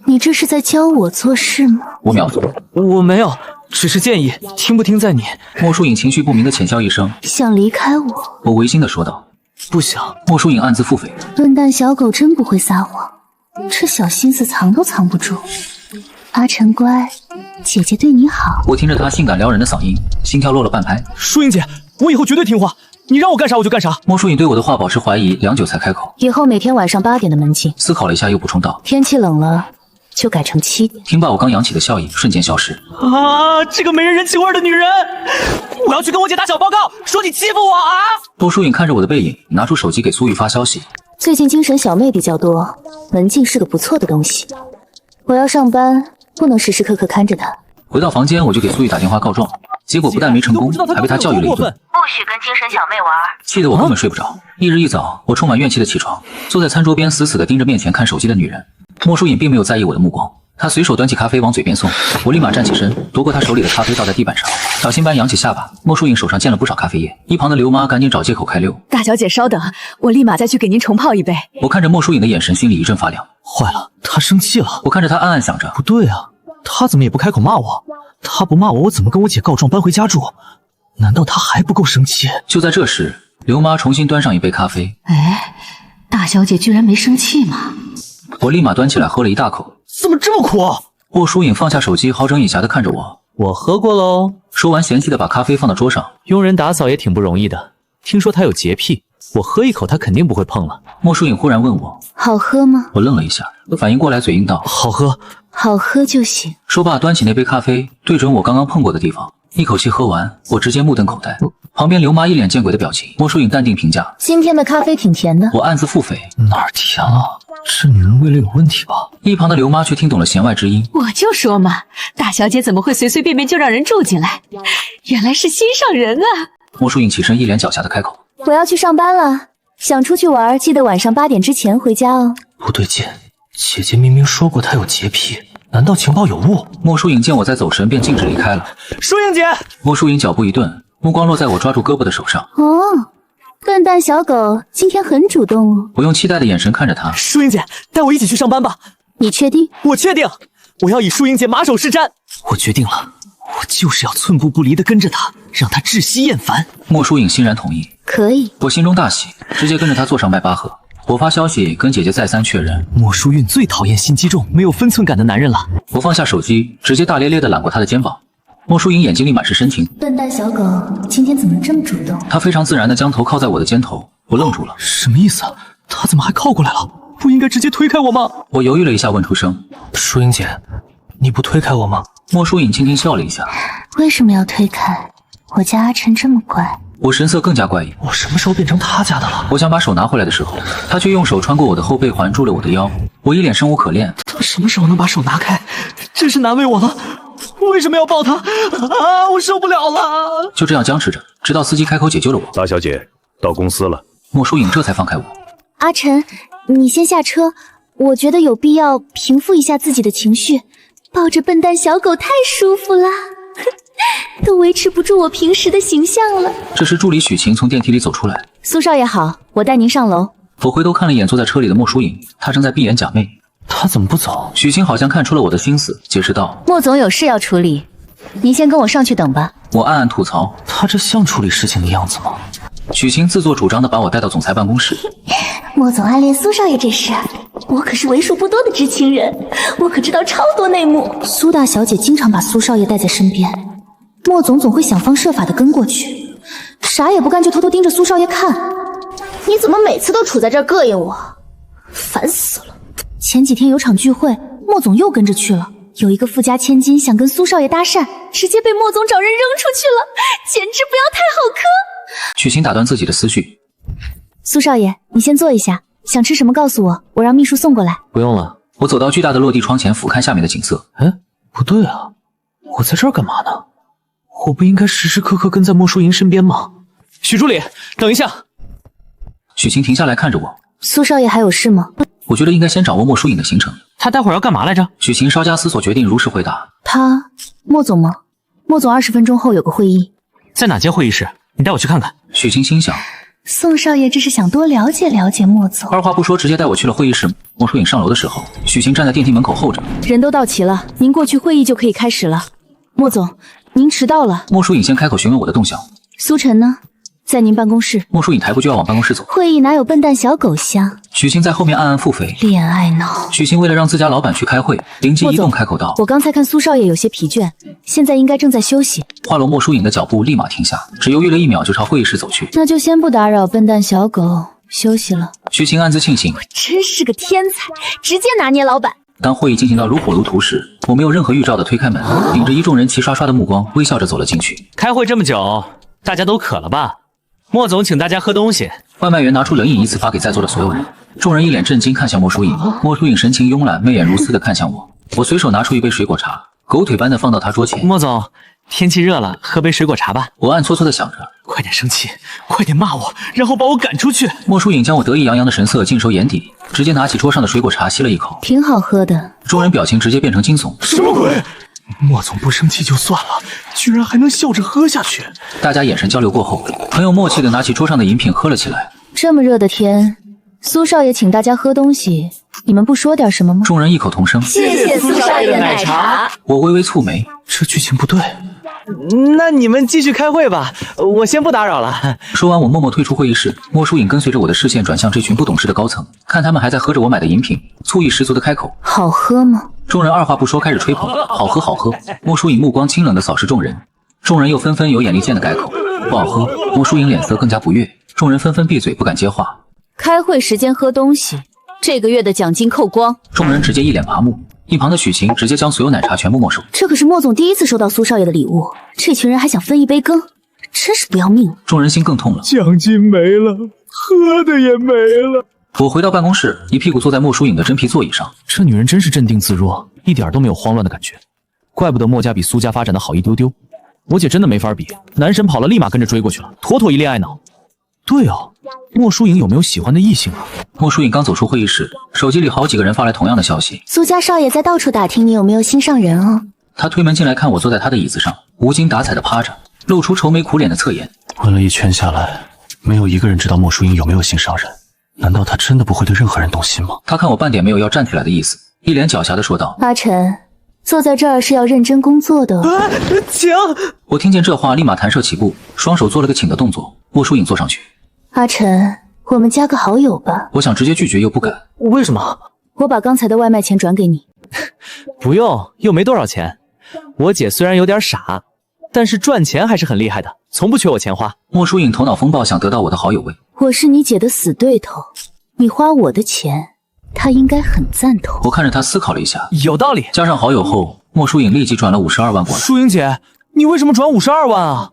你这是在教我做事吗？我秒速。我没有，只是建议，听不听在你。莫疏影情绪不明的浅笑一声，想离开我？我违心的说道。不想。莫疏影暗自腹诽。笨蛋小狗真不会撒谎，这小心思藏都藏不住。阿晨乖，姐姐对你好。我听着她性感撩人的嗓音，心跳落了半拍。疏影姐，我以后绝对听话，你让我干啥我就干啥。莫疏影对我的话保持怀疑，良久才开口。以后每天晚上8点的门禁。思考了一下，又补充道：天气冷了，就改成7点。听罢，我刚扬起的笑意瞬间消失。啊，这个没人情味的女人！我要去跟我姐打小报告，说你欺负我啊！莫疏影看着我的背影，拿出手机给苏玉发消息。最近精神小妹比较多，门禁是个不错的东西。我要上班，不能时时刻刻看着她。回到房间，我就给苏玉打电话告状，结果不但没成功，还被她教育了一顿。不许跟精神小妹玩，气得我根本睡不着。翌日一早，我充满怨气的起床，坐在餐桌边，死死地盯着面前看手机的女人。莫疏影并没有在意我的目光，她随手端起咖啡往嘴边送，我立马站起身，夺过她手里的咖啡倒在地板上，小心般扬起下巴。莫疏影手上溅了不少咖啡液，一旁的刘妈赶紧找借口开溜。大小姐稍等，我立马再去给您重泡一杯。我看着莫疏影的眼神，心里一阵发凉。坏了，她生气了。我看着她暗暗想着，不对啊，她怎么也不开口骂我？她不骂我，我怎么跟我姐告状搬回家住？难道她还不够生气？就在这时，刘妈重新端上一杯咖啡。哎，大小姐居然没生气吗？我立马端起来喝了一大口。怎么这么苦？莫疏影放下手机，好整以暇地看着我。我喝过喽。说完，嫌弃地把咖啡放到桌上。佣人打扫也挺不容易的，听说他有洁癖，我喝一口他肯定不会碰了。莫疏影忽然问我，好喝吗？我愣了一下，反应过来，嘴硬道：好喝。好喝就行。说罢，端起那杯咖啡，对准我刚刚碰过的地方，一口气喝完。我直接目瞪口呆。旁边刘妈一脸见鬼的表情。莫疏影淡定评价：今天的咖啡挺甜的。我暗自腹诽：哪儿甜了？这女人胃里有问题吧？一旁的刘妈却听懂了弦外之音。我就说嘛，大小姐怎么会随随便便就让人住进来？原来是心上人啊！莫疏影起身，一脸狡黠的开口：我要去上班了，想出去玩，记得晚上8点之前回家哦。不对劲，姐姐明明说过她有洁癖，难道情报有误？莫疏影见我在走神，便径直离开了。疏影姐！莫疏影脚步一顿，目光落在我抓住胳膊的手上。哦，笨蛋小狗今天很主动哦。我用期待的眼神看着她。疏影姐，带我一起去上班吧。你确定？我确定，我要以疏影姐马首是瞻。我决定了，我就是要寸步不离地跟着她，让她窒息厌烦。莫疏影欣然同意。可以。我心中大喜，直接跟着她坐上迈巴赫。我发消息跟姐姐再三确认。莫疏韵最讨厌心机重、没有分寸感的男人了。我放下手机，直接大咧咧地揽过她的肩膀。莫疏影眼睛里满是深情。笨蛋小狗今天怎么这么主动？她非常自然地将头靠在我的肩头。我愣住了。什么意思？她怎么还靠过来了？不应该直接推开我吗？我犹豫了一下，问出声：疏影姐，你不推开我吗？莫疏影轻轻笑了一下。为什么要推开？我家阿晨这么乖。我神色更加怪异。我什么时候变成他家的了？我想把手拿回来的时候，他却用手穿过我的后背环住了我的腰。我一脸生无可恋。他什么时候能把手拿开？真是难为我了。为什么要抱他啊？我受不了了！就这样僵持着，直到司机开口解救了我。大小姐到公司了。莫疏影这才放开我。阿晨，你先下车，我觉得有必要平复一下自己的情绪。抱着笨蛋小狗太舒服了，都维持不住我平时的形象了。这时助理许晴从电梯里走出来。苏少爷好，我带您上楼。我回头看了一眼坐在车里的莫疏影，她正在闭眼假寐。他怎么不走？许晴好像看出了我的心思，解释道：莫总有事要处理，您先跟我上去等吧。我暗暗吐槽，他这像处理事情的样子吗？许晴自作主张地把我带到总裁办公室。莫总暗恋苏少爷这事，我可是为数不多的知情人，我可知道超多内幕。苏大小姐经常把苏少爷带在身边，莫总总会想方设法地跟过去，啥也不干就偷偷盯着苏少爷看。你怎么每次都杵在这儿膈应我？烦死了！前几天有场聚会，莫总又跟着去了。有一个富家千金想跟苏少爷搭讪，直接被莫总找人扔出去了，简直不要太好磕！许晴打断自己的思绪。苏少爷，你先坐一下，想吃什么告诉我，我让秘书送过来。不用了。我走到巨大的落地窗前，俯瞰下面的景色。不对啊，我在这儿干嘛呢？我不应该时时刻刻跟在莫淑莹身边吗？许助理，等一下。许晴停下来看着我。苏少爷还有事吗？我觉得应该先掌握莫淑颖的行程。他待会儿要干嘛来着？许晴稍加思索，决定如实回答。莫总吗？莫总20分钟后有个会议。在哪间会议室？你带我去看看。许晴心想，宋少爷这是想多了解了解莫总。二话不说，直接带我去了会议室。莫淑颖上楼的时候，许晴站在电梯门口候着。人都到齐了，您过去，会议就可以开始了。莫总，您迟到了。莫淑颖先开口询问我的动向。苏晨呢？在您办公室。莫淑颖抬步就要往办公室走。会议哪有笨蛋小狗香？许晴在后面暗暗腹诽。恋爱脑。许晴为了让自家老板去开会，灵机一动开口道：“我刚才看苏少爷有些疲倦，现在应该正在休息。”话落，莫淑颖的脚步立马停下，只犹豫了1秒就朝会议室走去。那就先不打扰笨蛋小狗休息了。许晴暗自庆幸，真是个天才，直接拿捏老板。当会议进行到如火如荼时，我没有任何预兆的推开门，领着一众人齐刷刷的目光，微笑着走了进去。开会这么久，大家都渴了吧？莫总请大家喝东西。外卖员拿出冷饮，依次发给在座的所有人。众人一脸震惊看向莫淑颖，莫淑颖神情慵懒，媚眼如丝的看向我。我随手拿出一杯水果茶，狗腿般的放到他桌前。莫总，天气热了，喝杯水果茶吧。我暗搓搓的想着，快点生气，快点骂我，然后把我赶出去。莫淑颖将我得意洋洋的神色尽收眼底，直接拿起桌上的水果茶吸了一口，挺好喝的。众人表情直接变成惊悚。什么鬼？莫总不生气就算了，居然还能笑着喝下去。大家眼神交流过后，很有默契的拿起桌上的饮品喝了起来。这么热的天，苏少爷请大家喝东西，你们不说点什么吗？众人异口同声：谢谢苏少爷的奶茶。我微微蹙眉，这剧情不对。那你们继续开会吧，我先不打扰了。说完，我默默退出会议室。莫淑颖跟随着我的视线转向这群不懂事的高层，看他们还在喝着我买的饮品，醋意十足的开口：好喝吗？众人二话不说开始吹捧，好喝好喝。莫淑颖目光清冷的扫视众人，众人又纷纷有眼力见的改口，不好喝。莫淑颖脸色更加不悦，众人纷纷闭嘴不敢接话。开会时间喝东西，这个月的奖金扣光。众人直接一脸麻木，一旁的许晴直接将所有奶茶全部没收。这可是莫总第一次收到苏少爷的礼物，这群人还想分一杯羹，真是不要命了。众人心更痛了，奖金没了，喝的也没了。我回到办公室，一屁股坐在莫淑颖的真皮座椅上。这女人真是镇定自若，一点都没有慌乱的感觉，怪不得莫家比苏家发展的好一丢丢。我姐真的没法比，男神跑了立马跟着追过去了，妥妥一恋爱脑。对哦，莫淑颖有没有喜欢的异性啊？莫淑颖刚走出会议室，手机里好几个人发来同样的消息。苏家少爷在到处打听你有没有心上人哦。他推门进来，看我坐在他的椅子上，无精打采的趴着，露出愁眉苦脸的侧颜。问了一圈下来，没有一个人知道莫淑颖有没有心上人。难道他真的不会对任何人动心吗？他看我半点没有要站起来的意思，一脸狡黠的说道：阿晨，坐在这儿是要认真工作的哦。请。我听见这话，立马弹射起步，双手做了个请的动作。莫淑颖坐上去。阿晨，我们加个好友吧。我想直接拒绝又不敢。为什么？我把刚才的外卖钱转给你。不用，又没多少钱。我姐虽然有点傻，但是赚钱还是很厉害的，从不缺我钱花。莫淑颖头脑风暴，想得到我的好友位。我是你姐的死对头，你花我的钱，她应该很赞同。我看着她思考了一下，有道理。加上好友后，莫淑颖立即转了52万过来。淑颖姐，你为什么转52万啊？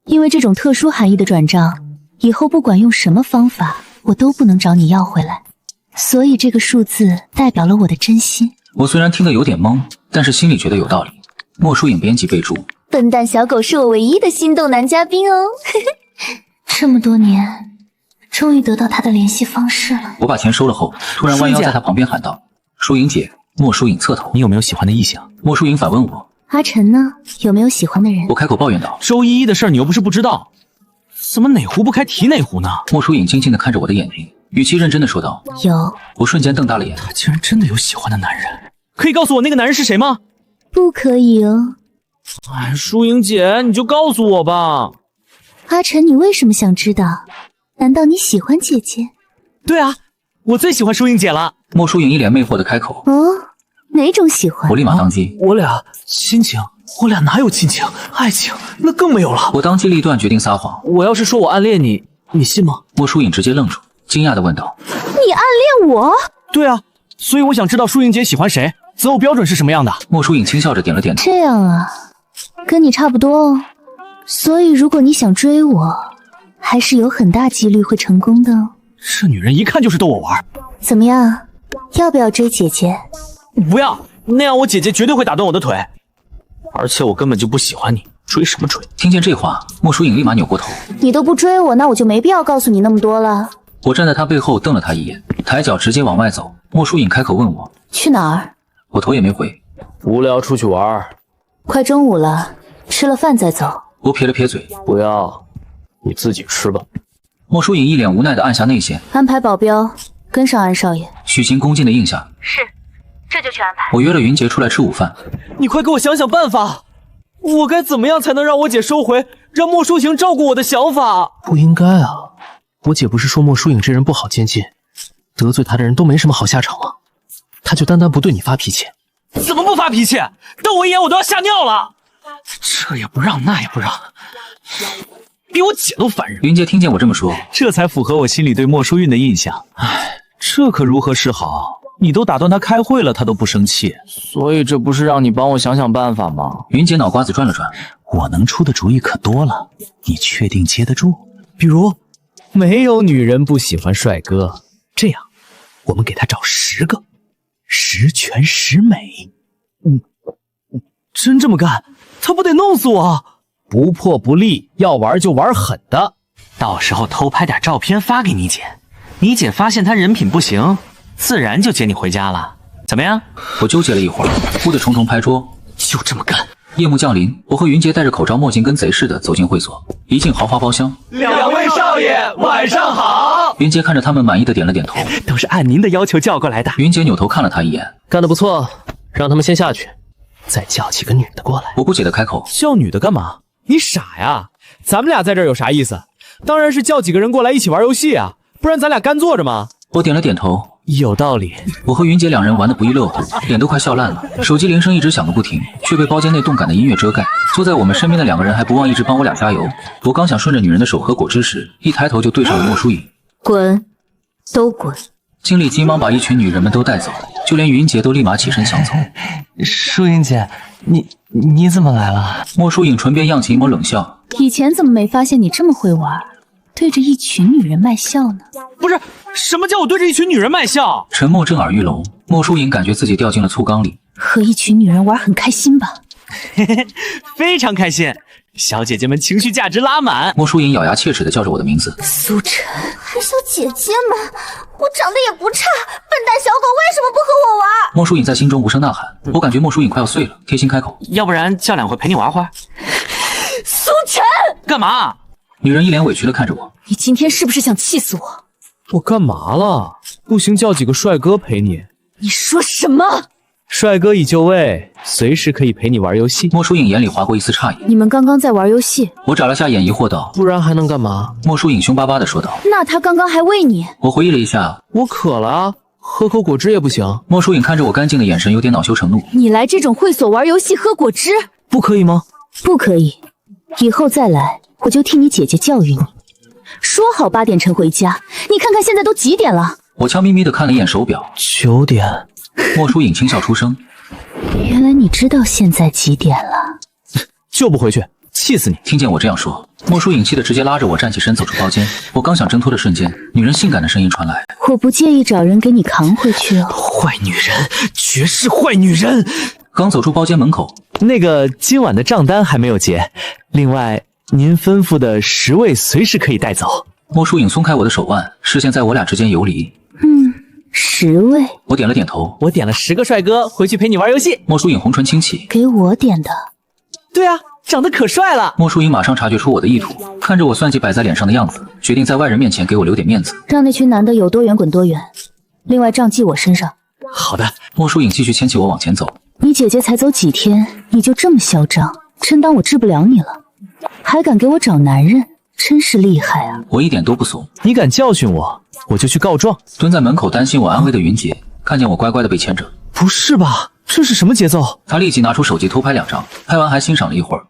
因为这种特殊含义的转账，以后不管用什么方法，我都不能找你要回来，所以这个数字代表了我的真心。我虽然听得有点懵，但是心里觉得有道理。莫淑颖编辑备注：笨蛋小狗是我唯一的心动男嘉宾哦。这么多年，终于得到他的联系方式了。我把钱收了后，突然弯腰在他旁边喊道：淑颖姐。莫淑颖侧头：你有没有喜欢的异性？莫淑颖反问我：阿晨呢？有没有喜欢的人？我开口抱怨道：周依依的事儿你又不是不知道，怎么哪壶不开提哪壶呢？莫淑颖静静地看着我的眼睛，语气认真地说道：有。我瞬间瞪大了眼，他竟然真的有喜欢的男人。可以告诉我那个男人是谁吗？不可以哦。哎，淑颖姐，你就告诉我吧。阿晨，你为什么想知道？难道你喜欢姐姐？对啊，我最喜欢淑颖姐了。莫淑颖一脸魅惑的开口：哦，哪种喜欢？我立马当机：我俩亲情？我俩哪有亲情？爱情那更没有了。我当机立断决定撒谎：我要是说我暗恋你，你信吗？莫淑颖直接愣住，惊讶地问道：你暗恋我？对啊，所以我想知道舒莹姐喜欢谁，择偶标准是什么样的。莫疏影轻笑着点了点头。这样啊，跟你差不多哦。所以如果你想追我，还是有很大几率会成功的哦。这女人一看就是逗我玩。怎么样，要不要追姐姐？不要，那样我姐姐绝对会打断我的腿。而且我根本就不喜欢你，追什么追？听见这话，莫疏影立马扭过头。你都不追我，那我就没必要告诉你那么多了。我站在他背后瞪了他一眼，抬脚直接往外走。莫疏影开口问我去哪儿？我头也没回。无聊出去玩。快中午了，吃了饭再走。我撇了撇嘴，不要，你自己吃吧。莫疏影一脸无奈地按下内线，安排保镖跟上安少爷。虚心恭敬地应下。是，这就去安排。我约了云杰出来吃午饭。你快给我想想办法，我该怎么样才能让我姐收回让莫淑行照顾我的想法？不应该啊，我姐不是说莫淑影这人不好接近，得罪她的人都没什么好下场吗？她就单单不对你发脾气。怎么不发脾气？瞪我一眼我都要吓尿了。这也不让，那也不让，比我姐都烦人。云杰听见我这么说，这才符合我心里对莫淑韵的印象。唉，这可如何是好？你都打断他开会了，他都不生气。所以这不是让你帮我想想办法吗？云杰脑瓜子转了转，我能出的主意可多了，你确定接得住？比如，没有女人不喜欢帅哥。这样，我们给他找10个，10全10美。真这么干，他不得弄死我？不破不立，要玩就玩狠的。到时候偷拍点照片发给你姐，你姐发现他人品不行，自然就接你回家了。怎么样？我纠结了一会儿，忽地重重拍桌，就这么干。夜幕降临，我和云杰戴着口罩墨镜跟贼似的走进会所。一进豪华包厢，两位少爷晚上好。云杰看着他们满意的点了点头，都是按您的要求叫过来的。云杰扭头看了他一眼，干得不错，让他们先下去，再叫几个女的过来。我不解的开口，叫女的干嘛？你傻呀？咱们俩在这儿有啥意思？当然是叫几个人过来一起玩游戏啊，不然咱俩干坐着吗？我点了点头，有道理。我和云杰两人玩得不亦乐乎，脸都快笑烂了。手机铃声一直响个不停，却被包间内动感的音乐遮盖。坐在我们身边的两个人还不忘一直帮我俩加油。我刚想顺着女人的手喝果汁时，一抬头就对上了莫淑影。滚，都滚！经理急忙把一群女人们都带走，就连云杰都立马起身想走。淑英姐，你怎么来了？莫淑影唇边漾起一抹冷笑。以前怎么没发现你这么会玩，对着一群女人卖笑呢？不是，什么叫我对着一群女人卖笑？沉默震耳欲聋，莫淑影感觉自己掉进了醋缸里。和一群女人玩很开心吧？嘿嘿，非常开心，小姐姐们情绪价值拉满。莫淑影咬牙切齿地叫着我的名字，苏晨。还小姐姐们，我长得也不差，笨蛋小狗为什么不和我玩？莫淑影在心中无声呐喊，我感觉莫淑影快要碎了，贴心开口，要不然叫两回陪你玩会儿。苏晨，干嘛？女人一脸委屈地看着我，你今天是不是想气死我？我干嘛了？不行，叫几个帅哥陪你。你说什么？帅哥已就位，随时可以陪你玩游戏。莫淑影眼里划过一丝诧异。你们刚刚在玩游戏？我眨了下眼，疑惑道：“不然还能干嘛？”莫淑影凶巴巴地说道：“那他刚刚还喂你。”我回忆了一下，我渴了啊，喝口果汁也不行。莫淑影看着我干净的眼神有点恼羞成怒。你来这种会所玩游戏喝果汁，不可以吗？不可以，以后再来我就替你姐姐教育你。说好8点晨回家，你看看现在都几点了？我悄咪咪地看了一眼手表，9点。莫淑影轻笑出声。原来你知道现在几点了？就不回去，气死你！听见我这样说，莫淑影气得直接拉着我站起身走出包间。我刚想挣脱的瞬间，女人性感的声音传来：“我不介意找人给你扛回去哦。”坏女人，绝世坏女人！刚走出包间门口，那个今晚的账单还没有结，另外您吩咐的10位随时可以带走。莫淑影松开我的手腕，视线在我俩之间游离。10位，我点了点头。我点了10个帅哥，回去陪你玩游戏。莫淑影红唇轻启，给我点的。对啊，长得可帅了。莫淑影马上察觉出我的意图，看着我算计摆在脸上的样子，决定在外人面前给我留点面子，让那群男的有多远滚多远。另外账记我身上。好的。莫淑影继续牵起我往前走。你姐姐才走几天，你就这么嚣张，真当我治不了你了？还敢给我找男人，真是厉害啊！我一点都不怂，你敢教训我，我就去告状。蹲在门口担心我安危的云杰，看见我乖乖的被牵着，不是吧？这是什么节奏？他立即拿出手机偷拍2张，拍完还欣赏了一会儿。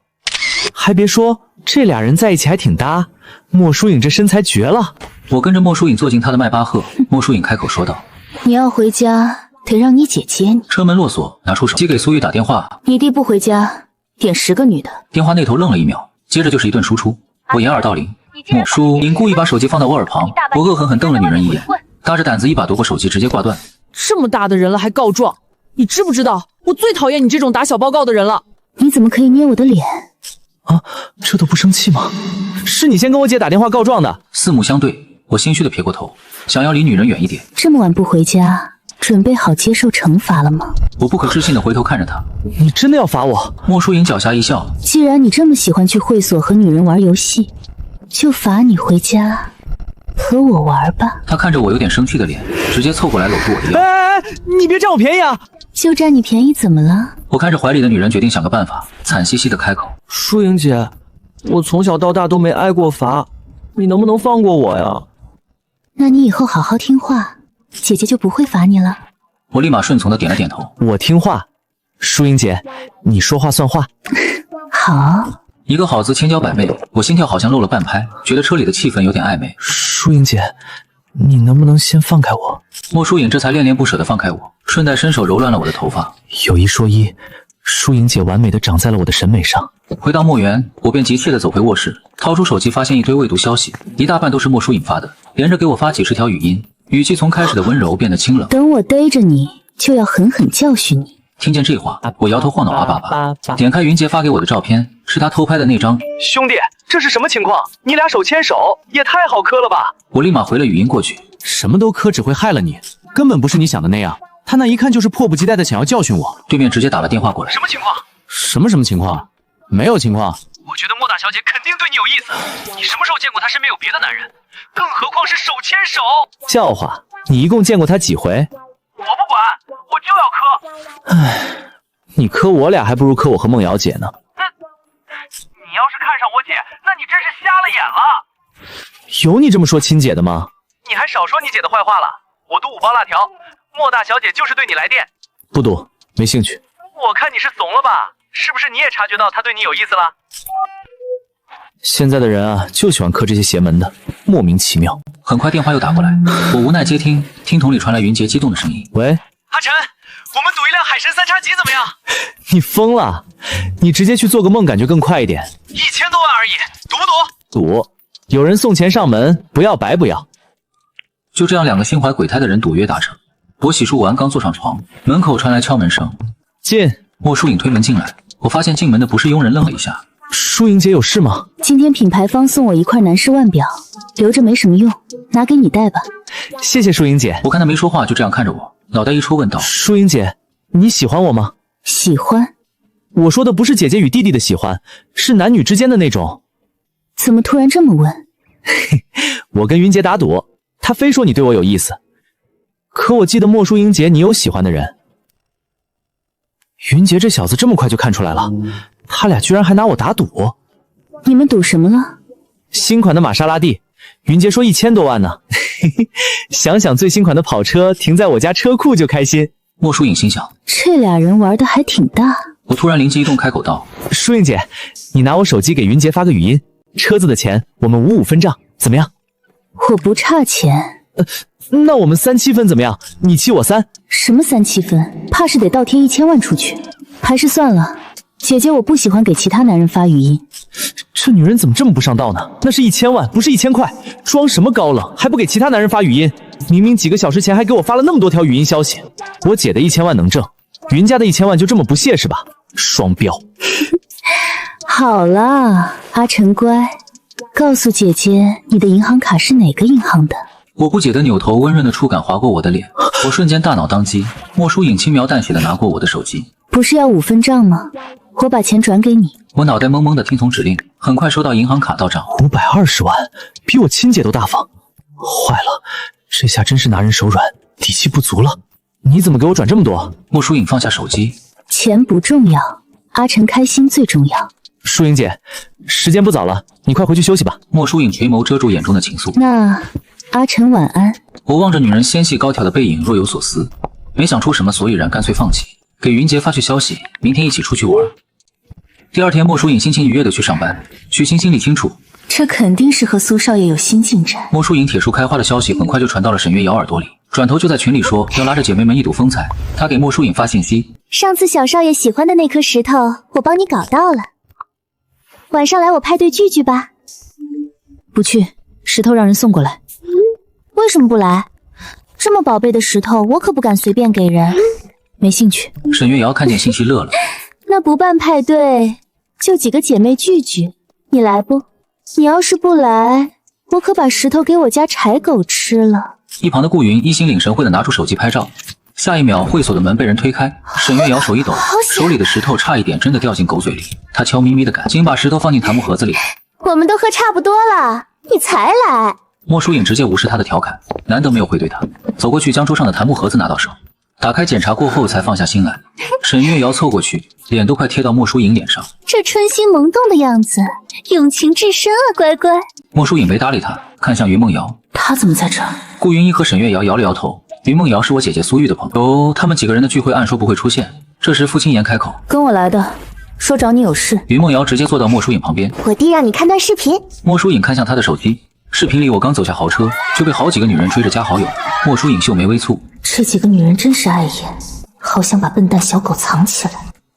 还别说，这俩人在一起还挺搭。莫淑影这身材绝了。我跟着莫淑影坐进他的迈巴赫，莫淑影开口说道：“你要回家，得让你姐接你。车门落锁，拿出手机给苏玉打电话。你弟不回家，点10个女的。电话那头愣了1秒，接着就是一顿输出。我掩耳盗铃。莫舒颖故意把手机放到我耳旁，我恶狠狠瞪了女人一眼，大着胆子一把夺过手机，直接挂断。这么大的人了还告状，你知不知道？我最讨厌你这种打小报告的人了。你怎么可以捏我的脸？啊，这都不生气吗？是你先跟我姐打电话告状的。四目相对，我心虚的撇过头，想要离女人远一点。这么晚不回家，准备好接受惩罚了吗？我不可置信的回头看着她。你真的要罚我？莫舒颖狡黠一笑。既然你这么喜欢去会所和女人玩游戏，就罚你回家和我玩吧。她看着我有点生气的脸，直接凑过来搂住我的腰。哎，你别占我便宜啊！就占你便宜怎么了？我看着怀里的女人，决定想个办法，惨兮兮的开口：舒颖姐，我从小到大都没挨过罚，你能不能放过我呀？那你以后好好听话，姐姐就不会罚你了。我立马顺从的点了点头。我听话。舒颖姐，你说话算话。好。一个好字千交百倍，我心跳好像漏了半拍，觉得车里的气氛有点暧昧。舒颖姐，你能不能先放开我？莫舒颖这才恋恋不舍地放开我，顺带伸手揉乱了我的头发。有一说一，舒颖姐完美地长在了我的审美上。回到墨园，我便急切地走回卧室，掏出手机，发现一堆未读消息，一大半都是莫舒颖发的，连着给我发几10条语音，语气从开始的温柔变得清冷。等我逮着你，就要狠狠教训你。听见这话，我摇头晃脑啊爸爸。点开云杰发给我的照片，是他偷拍的那张。兄弟，这是什么情况？你俩手牵手，也太好磕了吧！我立马回了语音过去。什么都磕只会害了你，根本不是你想的那样。他那一看就是迫不及待的想要教训我。对面直接打了电话过来。什么情况？什么情况？没有情况。我觉得莫大小姐肯定对你有意思。你什么时候见过她身边有别的男人？更何况是手牵手。笑话，你一共见过她几回？我不管，我就要磕。唉，你磕我俩还不如磕我和梦瑶姐呢。你要是看上我姐，那你真是瞎了眼了。有你这么说亲姐的吗？你还少说你姐的坏话了。我赌5包辣条，莫大小姐就是对你来电。不赌，没兴趣。我看你是怂了吧？是不是你也察觉到她对你有意思了？现在的人啊，就喜欢磕这些邪门的，莫名其妙。很快电话又打过来，我无奈接听，听筒里传来云杰激动的声音：“喂，阿晨，我们赌一辆海神3叉戟怎么样？”你疯了？你直接去做个梦，感觉更快一点。1000多万而已，赌不赌？赌，有人送钱上门，不要白不要。就这样，两个心怀鬼胎的人赌约达成。我洗漱完刚坐上床，门口传来敲门声。进。莫舒颖推门进来，我发现进门的不是佣人，愣了一下。舒颖姐有事吗？今天品牌方送我一块男士腕表，留着没什么用，拿给你戴吧。谢谢舒颖姐。我看她没说话，就这样看着我，脑袋一抽问道：“舒颖姐，你喜欢我吗？”喜欢。我说的不是姐姐与弟弟的喜欢，是男女之间的那种。怎么突然这么问？我跟云杰打赌，他非说你对我有意思。可我记得莫舒颖姐你有喜欢的人。云杰这小子这么快就看出来了，他俩居然还拿我打赌。你们赌什么了？新款的玛莎拉蒂，云杰说1000多万呢。想想最新款的跑车停在我家车库就开心。莫舒颖心想，这俩人玩的还挺大。我突然灵机一动，开口道：“舒颖姐，你拿我手机给云杰发个语音，车子的钱我们5-5分账，怎么样？”我不差钱。那我们3-7分怎么样？你7我3。什么3-7分？怕是得倒贴1000万出去。还是算了，姐姐我不喜欢给其他男人发语音。这女人怎么这么不上道呢？那是1000万，不是1000块，装什么高冷，还不给其他男人发语音？明明几个小时前还给我发了那么多条语音消息。我姐的1000万能挣，云家的1000万就这么不屑是吧？双标。好了，阿晨乖，告诉姐姐你的银行卡是哪个银行的。我不解的扭头，温润的触感划过我的脸，我瞬间大脑当机。莫舒颖轻描淡写的拿过我的手机。不是要5分账吗？我把钱转给你。我脑袋懵懵的听从指令，很快收到银行卡到账520万，比我亲姐都大方。坏了，这下真是拿人手软，底气不足了。你怎么给我转这么多？莫舒颖放下手机，钱不重要，阿晨开心最重要。舒颖姐，时间不早了，你快回去休息吧。莫舒颖垂眸遮住眼中的情愫。那阿晨晚安。我望着女人纤细高挑的背影，若有所思，没想出什么所以然，干脆放弃，给云杰发去消息，明天一起出去玩。第二天，莫舒颖心情愉悦的去上班。许昕心里清楚，这肯定是和苏少爷有新进展。莫舒颖铁树开花的消息很快就传到了沈月瑶耳朵里。转头就在群里说要拉着姐妹们一睹风采。他给莫疏影发信息：上次小少爷喜欢的那颗石头，我帮你搞到了，晚上来我派对聚聚吧。不去，石头让人送过来。为什么不来？这么宝贝的石头，我可不敢随便给人。没兴趣。沈月瑶看见信息乐了。那不办派对，就几个姐妹聚聚，你来不？你要是不来，我可把石头给我家柴狗吃了。一旁的顾云一心领神会的拿出手机拍照，下一秒会所的门被人推开，沈月瑶手一抖，手里的石头差一点真的掉进狗嘴里。她悄咪咪的赶紧把石头放进檀木盒子里。我们都喝差不多了，你才来。莫疏影直接无视他的调侃，难得没有回对他，走过去将桌上的檀木盒子拿到手，打开检查过后才放下心来。沈月瑶凑过去，脸都快贴到莫疏影脸上。这春心萌动的样子，用情至深啊，乖乖。莫疏影没搭理他，看向云梦瑶。他怎么在这？顾云一和沈月瑶摇了摇头。云梦瑶是我姐姐苏玉的朋友，他们几个人的聚会按说不会出现。这时傅青言开口：跟我来的，说找你有事。云梦瑶直接坐到莫疏影旁边。我弟让你看段视频。莫疏影看向他的手机，视频里我刚走下豪车，就被好几个女人追着加好友。莫疏影秀眉微蹙，这几个女人真是碍眼，好想把笨蛋小狗藏起来。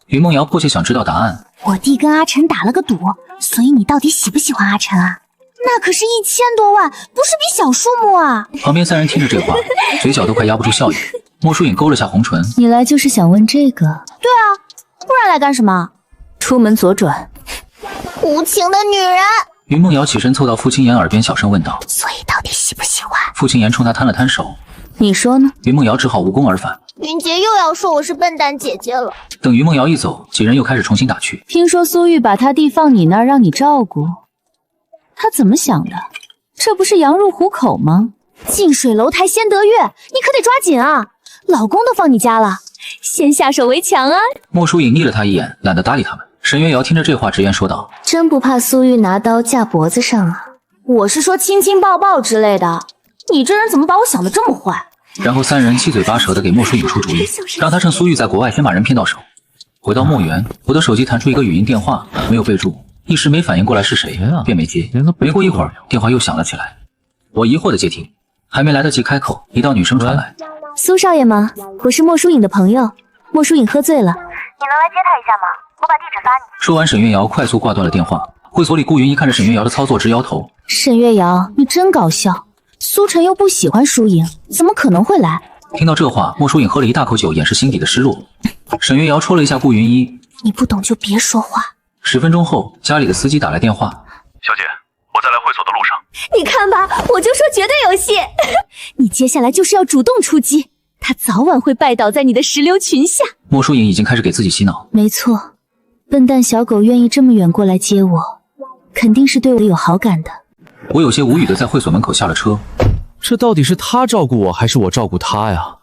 云梦瑶迫切想知道答案。我弟跟阿晨打了个赌，所以你到底喜不喜欢阿晨啊？那可是1000多万，不是笔小数目啊！旁边3人听着这话，嘴角都快压不住笑意。莫疏影勾了下红唇，你来就是想问这个？对啊，不然来干什么？出门左转。无情的女人！云梦瑶起身凑到傅青言耳边小声问道：所以到底喜不喜欢？傅青言冲他摊了摊手。你说呢？云梦瑶只好无功而返。云杰又要说我是笨蛋姐姐了。等云梦瑶一走，几人又开始重新打趣。听说苏玉把他弟放你那儿让你照顾，他怎么想的？这不是羊入虎口吗？近水楼台先得月，你可得抓紧啊！老公都放你家了，先下手为强啊！莫疏影睨了他一眼，懒得搭理他们。沈月瑶听着这话直言说道：真不怕苏玉拿刀架脖子上啊？我是说亲亲抱抱之类的，你这人怎么把我想的这么坏？然后3人七嘴八舌的给莫疏影出主意，让他趁苏玉在国外先把人骗到手。回到墨园，我的手机弹出一个语音电话，没有备注，一时没反应过来是谁，便没接。没过一会儿，电话又响了起来，我疑惑的接听，还没来得及开口，一道女声传来：苏少爷吗？我是莫疏影的朋友，莫疏影喝醉了，你能来接她一下吗？我把地址发你。说完，沈月瑶快速挂断了电话。会所里，顾云一看着沈月瑶的操作直摇头。沈月瑶，你真搞笑，苏晨又不喜欢疏影，怎么可能会来？听到这话，莫疏影喝了一大口酒，掩饰心底的失落。沈月瑶戳了一下顾云一：你不懂就别说话。10分钟后，家里的司机打来电话：小姐，我在来会所的路上。你看吧，我就说绝对有戏。你接下来就是要主动出击，他早晚会拜倒在你的石榴裙下。莫疏影已经开始给自己洗脑。没错，笨蛋小狗愿意这么远过来接我，肯定是对我有好感的。我有些无语的在会所门口下了车。这到底是他照顾我，还是我照顾他呀？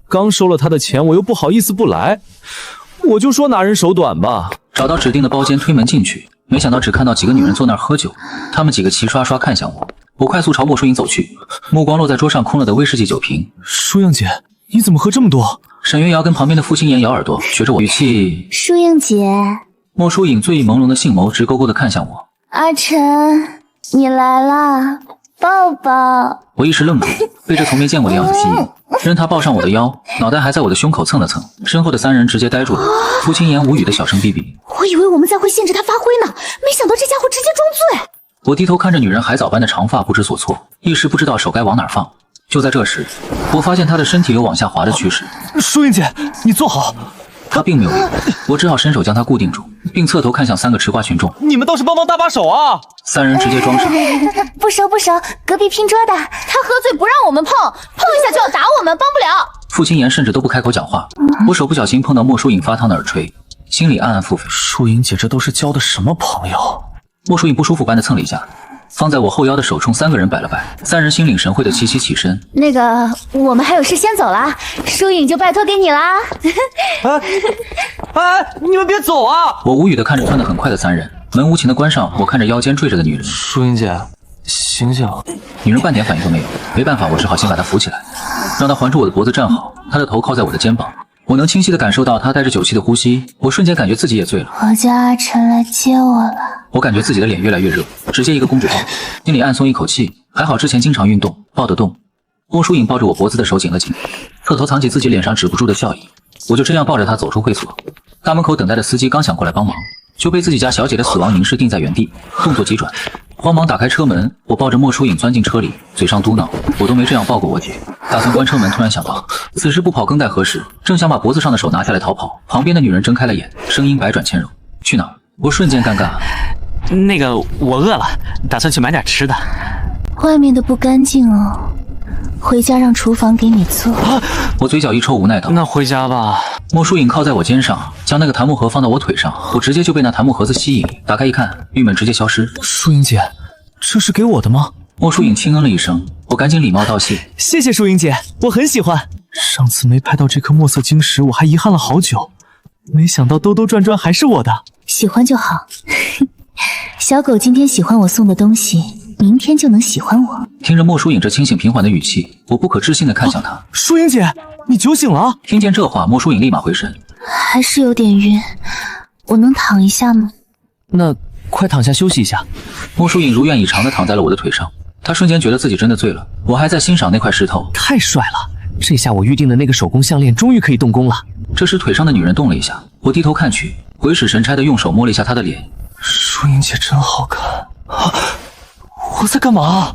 刚收了他的钱，我又不好意思不来，我就说拿人手短吧。找到指定的包间，推门进去，没想到只看到几个女人坐那儿喝酒，她们几个齐刷刷看向我。我快速朝莫疏影走去，目光落在桌上空了的威士忌酒瓶。疏影姐，你怎么喝这么多？沈月瑶跟旁边的傅青言咬耳朵，学着我语气：疏影姐。莫疏影醉意朦胧的杏眸直勾勾地看向我。阿晨，你来啦，抱抱。我一时愣住，被这从没见过的样子吸引，任他抱上我的腰，脑袋还在我的胸口蹭了蹭。身后的3人直接呆住了。傅青言无语的小声逼逼：我以为我们在会限制他发挥呢，没想到这家伙直接装醉。我低头看着女人海藻般的长发，不知所措，一时不知道手该往哪儿放。就在这时，我发现她的身体有往下滑的趋势。疏影姐，你坐好。她并没有理我，只好伸手将她固定住，并侧头看向3个吃瓜群众。你们倒是帮忙搭把手啊！3人直接装傻。不熟不熟，隔壁拼桌的。他喝醉不让我们碰，碰一下就要打我们，帮不了。傅青言甚至都不开口讲话。我手不小心碰到莫疏影发烫的耳垂，心里暗暗腹诽：疏影姐这都是交的什么朋友？莫疏影不舒服般的蹭了一下，放在我后腰的手冲3个人摆了摆。3人心领神会的齐齐起身。那个，我们还有事先走了，疏影就拜托给你啦。你们别走啊！我无语的看着穿得很快的3人，门无情的关上。我看着腰间坠着的女人。疏影姐，醒醒！女人半点反应都没有，没办法，我只好先把她扶起来，让她环住我的脖子站好，她的头靠在我的肩膀。我能清晰地感受到她带着酒气的呼吸，我瞬间感觉自己也醉了。我叫阿晨来接我了。我感觉自己的脸越来越热，直接一个公主抱，心里暗松一口气，还好之前经常运动，抱得动。莫疏影抱着我脖子的手紧了紧，侧头藏起自己脸上止不住的笑意。我就这样抱着她走出会所。大门口等待的司机刚想过来帮忙，就被自己家小姐的死亡凝视定在原地，动作急转，慌忙打开车门。我抱着莫疏影钻进车里，嘴上嘟囔：“我都没这样抱过我姐。”打算关车门，突然想到此时不跑更待何时，正想把脖子上的手拿下来逃跑，旁边的女人睁开了眼，声音百转千柔：“去哪儿？”我瞬间尴尬。那个，我饿了，打算去买点吃的。外面的不干净哦，回家让厨房给你做。我嘴角一抽，无奈道：“那回家吧。”莫疏影靠在我肩上，将那个檀木盒放到我腿上，我直接就被那檀木盒子吸引，打开一看，郁闷直接消失。疏影姐，这是给我的吗？莫疏影轻嗯了一声，我赶紧礼貌道谢。谢谢疏影姐，我很喜欢。上次没拍到这颗墨色晶石，我还遗憾了好久，没想到兜兜转转还是我的。喜欢就好。小狗今天喜欢我送的东西，明天就能喜欢我。听着莫疏影这清醒平缓的语气，我不可置信地看向她。疏影姐，你酒醒了？听见这话，莫疏影立马回神。还是有点晕，我能躺一下吗？那快躺下休息一下。莫疏影如愿以偿地躺在了我的腿上，她瞬间觉得自己真的醉了。我还在欣赏那块石头，太帅了！这下我预定的那个手工项链终于可以动工了。这时腿上的女人动了一下，我低头看去，鬼使神差地用手摸了一下她的脸。疏影姐真好看啊！我在干嘛？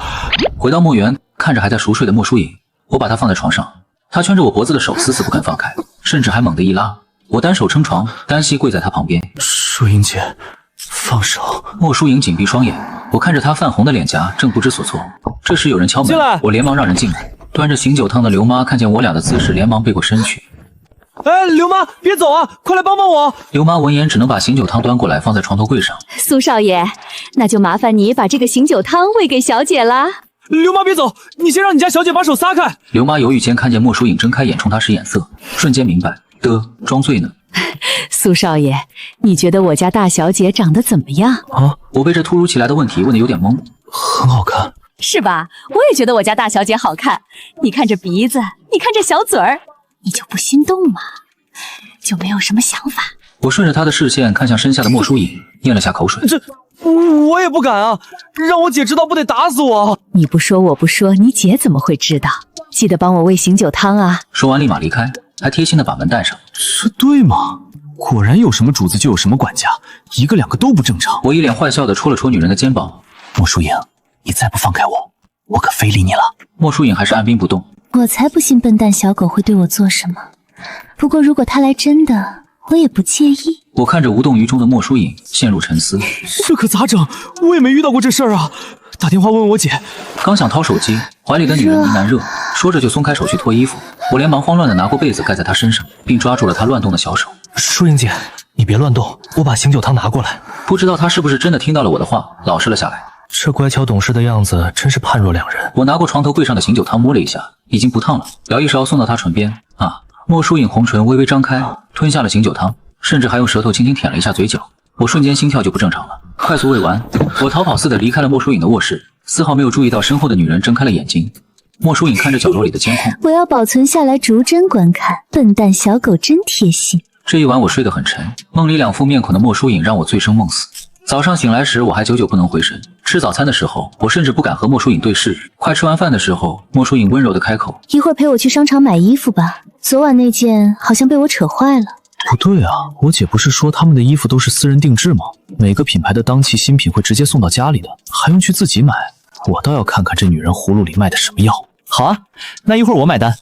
回到墓园，看着还在熟睡的莫疏影，我把她放在床上，她圈着我脖子的手死死不肯放开，甚至还猛地一拉。我单手撑床，单膝跪在她旁边。疏影姐，放手！莫疏影紧闭双眼，我看着她泛红的脸颊，正不知所措。这时有人敲门，我连忙让人进来。端着醒酒汤的刘妈看见我俩的姿势，连忙背过身去。哎，刘妈，别走啊，快来帮帮我！刘妈闻言只能把醒酒汤端过来，放在床头柜上。苏少爷，那就麻烦你把这个醒酒汤喂给小姐啦。刘妈别走，你先让你家小姐把手撒开。刘妈犹豫间看见莫疏影睁开眼冲她使眼色，瞬间明白装醉呢。苏少爷，你觉得我家大小姐长得怎么样啊？我被这突如其来的问题问得有点懵。很好看，是吧？我也觉得我家大小姐好看。你看这鼻子，你看这小嘴儿，你就不心动吗？就没有什么想法？我顺着她的视线看向身下的莫疏影，咽了下口水。这我也不敢啊，让我姐知道不得打死我。你不说我不说，你姐怎么会知道？记得帮我喂醒酒汤啊。说完立马离开，还贴心的把门带上。这对吗？果然有什么主子就有什么管家，一个两个都不正常。我一脸坏笑的戳了戳女人的肩膀。莫疏影，你再不放开我，我可非礼你了。莫疏影还是按兵不动。我才不信笨蛋小狗会对我做什么。不过如果他来真的，我也不介意。我看着无动于衷的莫疏影，陷入沉思。这可咋整？我也没遇到过这事儿啊！打电话问问我姐。刚想掏手机，怀里的女人呢喃热，说着就松开手去脱衣服。我连忙慌乱的拿过被子盖在她身上，并抓住了她乱动的小手。疏影姐，你别乱动，我把醒酒汤拿过来。不知道她是不是真的听到了我的话，老实了下来。这乖巧懂事的样子，真是判若两人。我拿过床头柜上的醒酒汤摸了一下，已经不烫了，舀一勺送到她唇边。啊！莫疏影红唇微微张开，吞下了醒酒汤，甚至还用舌头轻轻舔了一下嘴角。我瞬间心跳就不正常了。快速喂完，我逃跑似的离开了莫疏影的卧室，丝毫没有注意到身后的女人睁开了眼睛。莫疏影看着角落里的监控，我要保存下来逐帧观看。笨蛋小狗真贴心。这一晚我睡得很沉，梦里两副面孔的莫疏影让我醉生梦死。早上醒来时我还久久不能回神，吃早餐的时候我甚至不敢和莫疏影对视。快吃完饭的时候，莫疏影温柔地开口：一会儿陪我去商场买衣服吧，昨晚那件好像被我扯坏了。不对啊，我姐不是说他们的衣服都是私人定制吗？每个品牌的当季新品会直接送到家里的，还用去自己买？我倒要看看这女人葫芦里卖的什么药。好啊，那一会儿我买单，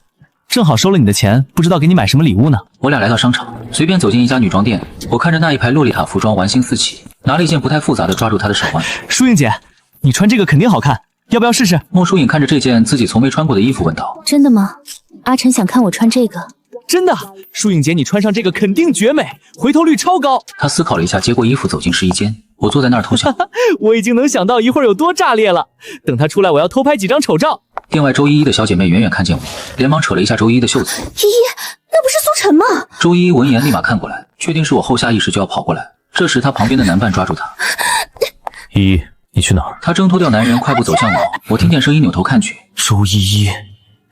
正好收了你的钱，不知道给你买什么礼物呢。我俩来到商场，随便走进一家女装店，我看着那一排洛丽塔服装玩心四起，拿了一件不太复杂的抓住她的手腕。疏影姐，你穿这个肯定好看，要不要试试？莫疏影看着这件自己从没穿过的衣服问道。真的吗？阿晨想看我穿这个。真的，疏影姐你穿上这个肯定绝美，回头率超高。她思考了一下，接过衣服走进试衣间。我坐在那儿偷笑。我已经能想到一会儿有多炸裂了，等她出来我要偷拍几张丑照。店外周依依的小姐妹远远看见我，连忙扯了一下周依依的袖子。依依，那不是苏晨吗？周依依闻言立马看过来，确定是我后下意识就要跑过来。这时她旁边的男伴抓住她。依依，你去哪儿？她挣脱掉男人，快步走向我。我听见声音，扭头看去。周依依，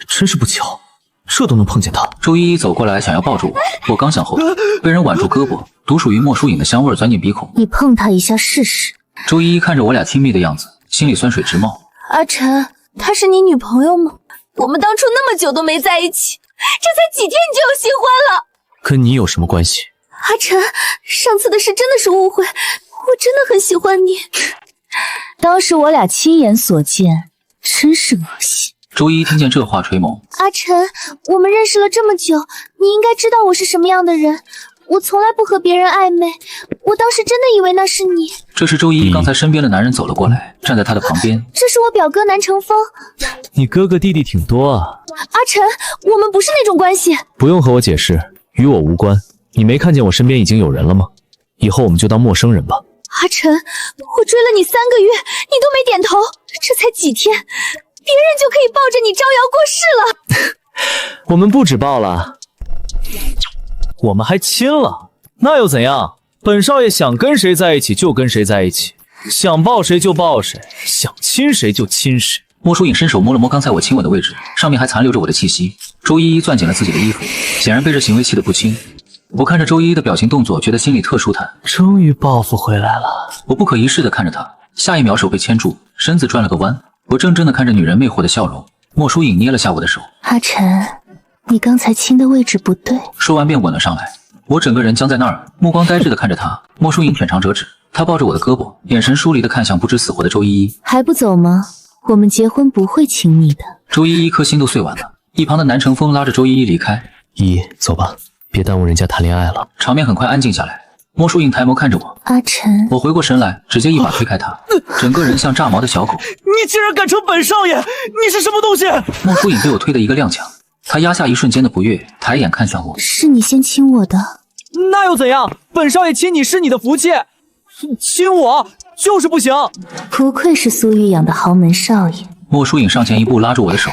真是不巧，这都能碰见她。周依依走过来想要抱住我，我刚想后退，被人挽住胳膊，独属于莫疏影的香味钻进鼻孔。你碰她一下试试。周依依看着我俩亲密的样子，心里酸水直冒。阿晨，她是你女朋友吗？我们当初那么久都没在一起，这才几天你就有新欢了。跟你有什么关系？阿晨，上次的事真的是误会，我真的很喜欢你。当时我俩亲眼所见，真是恶心。周依依听见这话垂眸，阿晨，我们认识了这么久，你应该知道我是什么样的人。我从来不和别人暧昧，我当时真的以为那是你。这时周依依刚才身边的男人走了过来，站在她的旁边。这是我表哥南城风。你哥哥弟弟挺多啊。阿晨，我们不是那种关系。不用和我解释，与我无关。你没看见我身边已经有人了吗？以后我们就当陌生人吧。阿晨，我追了你3个月，你都没点头，这才几天，别人就可以抱着你招摇过市了。我们不止抱了，我们还亲了，那又怎样？本少爷想跟谁在一起就跟谁在一起，想抱谁就抱谁，想亲谁就亲谁。莫疏影伸手摸了摸刚才我亲吻的位置，上面还残留着我的气息。周依依攥紧了自己的衣服，显然被这行为气得不轻。我看着周依依的表情动作，觉得心里特舒坦。终于报复回来了。我不可一世地看着她，下一秒手被牵住，身子转了个弯。我怔怔地看着女人魅惑的笑容。莫疏影捏了下我的手，阿晨，你刚才亲的位置不对。说完便吻了上来。我整个人僵在那儿，目光呆滞地看着她。莫疏影舔长折指，她抱着我的胳膊，眼神疏离地看向不知死活的周依依。还不走吗？我们结婚不会亲你的。周依依一颗心都碎完了。一旁的南城风拉着周依依离开。依依，走吧，别耽误人家谈恋爱了。场面很快安静下来。莫疏影抬眸看着我，阿晨，我回过神来，直接一把推开她，整个人像炸毛的小狗。你竟然敢称本少爷，你是什么东西？莫疏影被我推得一个踉跄，她压下一瞬间的不悦，抬眼看向我。是你先亲我的。那又怎样？本少爷亲你是你的福气，亲我就是不行。不愧是苏玉养的豪门少爷。莫疏影上前一步拉住我的手。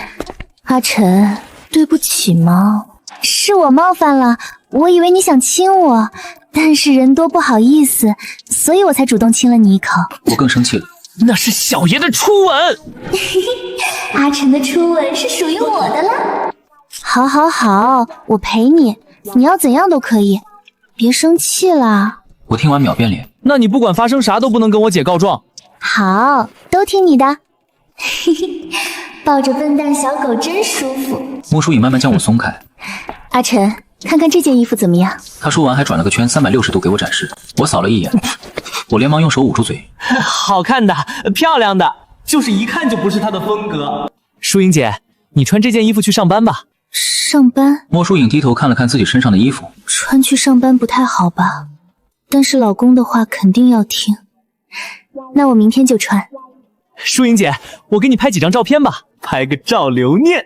阿晨，对不起嘛，是我冒犯了，我以为你想亲我，但是人多不好意思，所以我才主动亲了你一口。我更生气了，那是小爷的初吻。阿晨的初吻是属于我的了。好好好，我陪你，你要怎样都可以，别生气啦。我听完秒变脸。那你不管发生啥都不能跟我姐告状。好，都听你的。抱着笨蛋小狗真舒服。莫疏影慢慢将我松开。阿晨，看看这件衣服怎么样？他说完还转了个圈，360度给我展示。我扫了一眼，我连忙用手捂住嘴。好看的，漂亮的，就是一看就不是他的风格。疏影姐，你穿这件衣服去上班吧。上班？莫疏影低头看了看自己身上的衣服，穿去上班不太好吧？但是老公的话肯定要听。那我明天就穿。疏影姐，我给你拍几张照片吧，拍个照留念。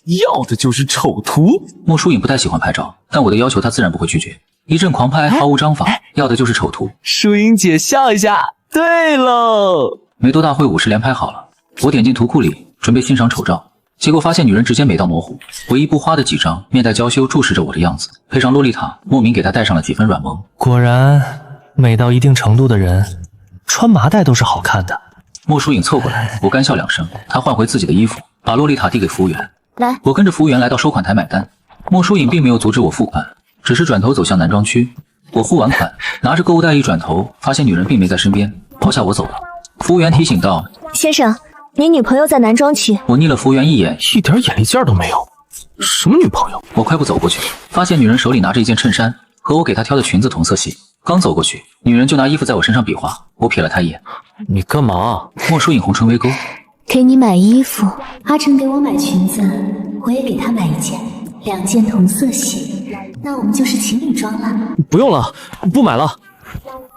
要的就是丑图。莫疏影不太喜欢拍照，但我的要求她自然不会拒绝。一阵狂拍，毫无章法，要的就是丑图。疏影姐笑一下。对喽，没多大会50连拍好了。我点进图库里，准备欣赏丑照，结果发现女人直接美到模糊，唯一不花的几张面带娇羞注视着我的样子，配上洛丽塔，莫名给她带上了几分软萌。果然，美到一定程度的人，穿麻袋都是好看的。莫疏影凑过来，我干笑2声，她换回自己的衣服，把洛丽塔递给服务员。来，我跟着服务员来到收款台买单。莫疏影并没有阻止我付款，只是转头走向男装区。我付完款，拿着购物袋一转头，发现女人并没在身边，抛下我走了。服务员提醒道：“先生，你女朋友在男装区。”我睨了服务员一眼，一点眼力劲儿都没有。什么女朋友？我快步走过去，发现女人手里拿着一件衬衫，和我给她挑的裙子同色系。刚走过去，女人就拿衣服在我身上比划，我瞥了她一眼。你干嘛？莫疏影红唇微勾。给你买衣服。阿晨给我买裙子，我也给他买一件，2件同色系，那我们就是情侣装了。不用了，不买了。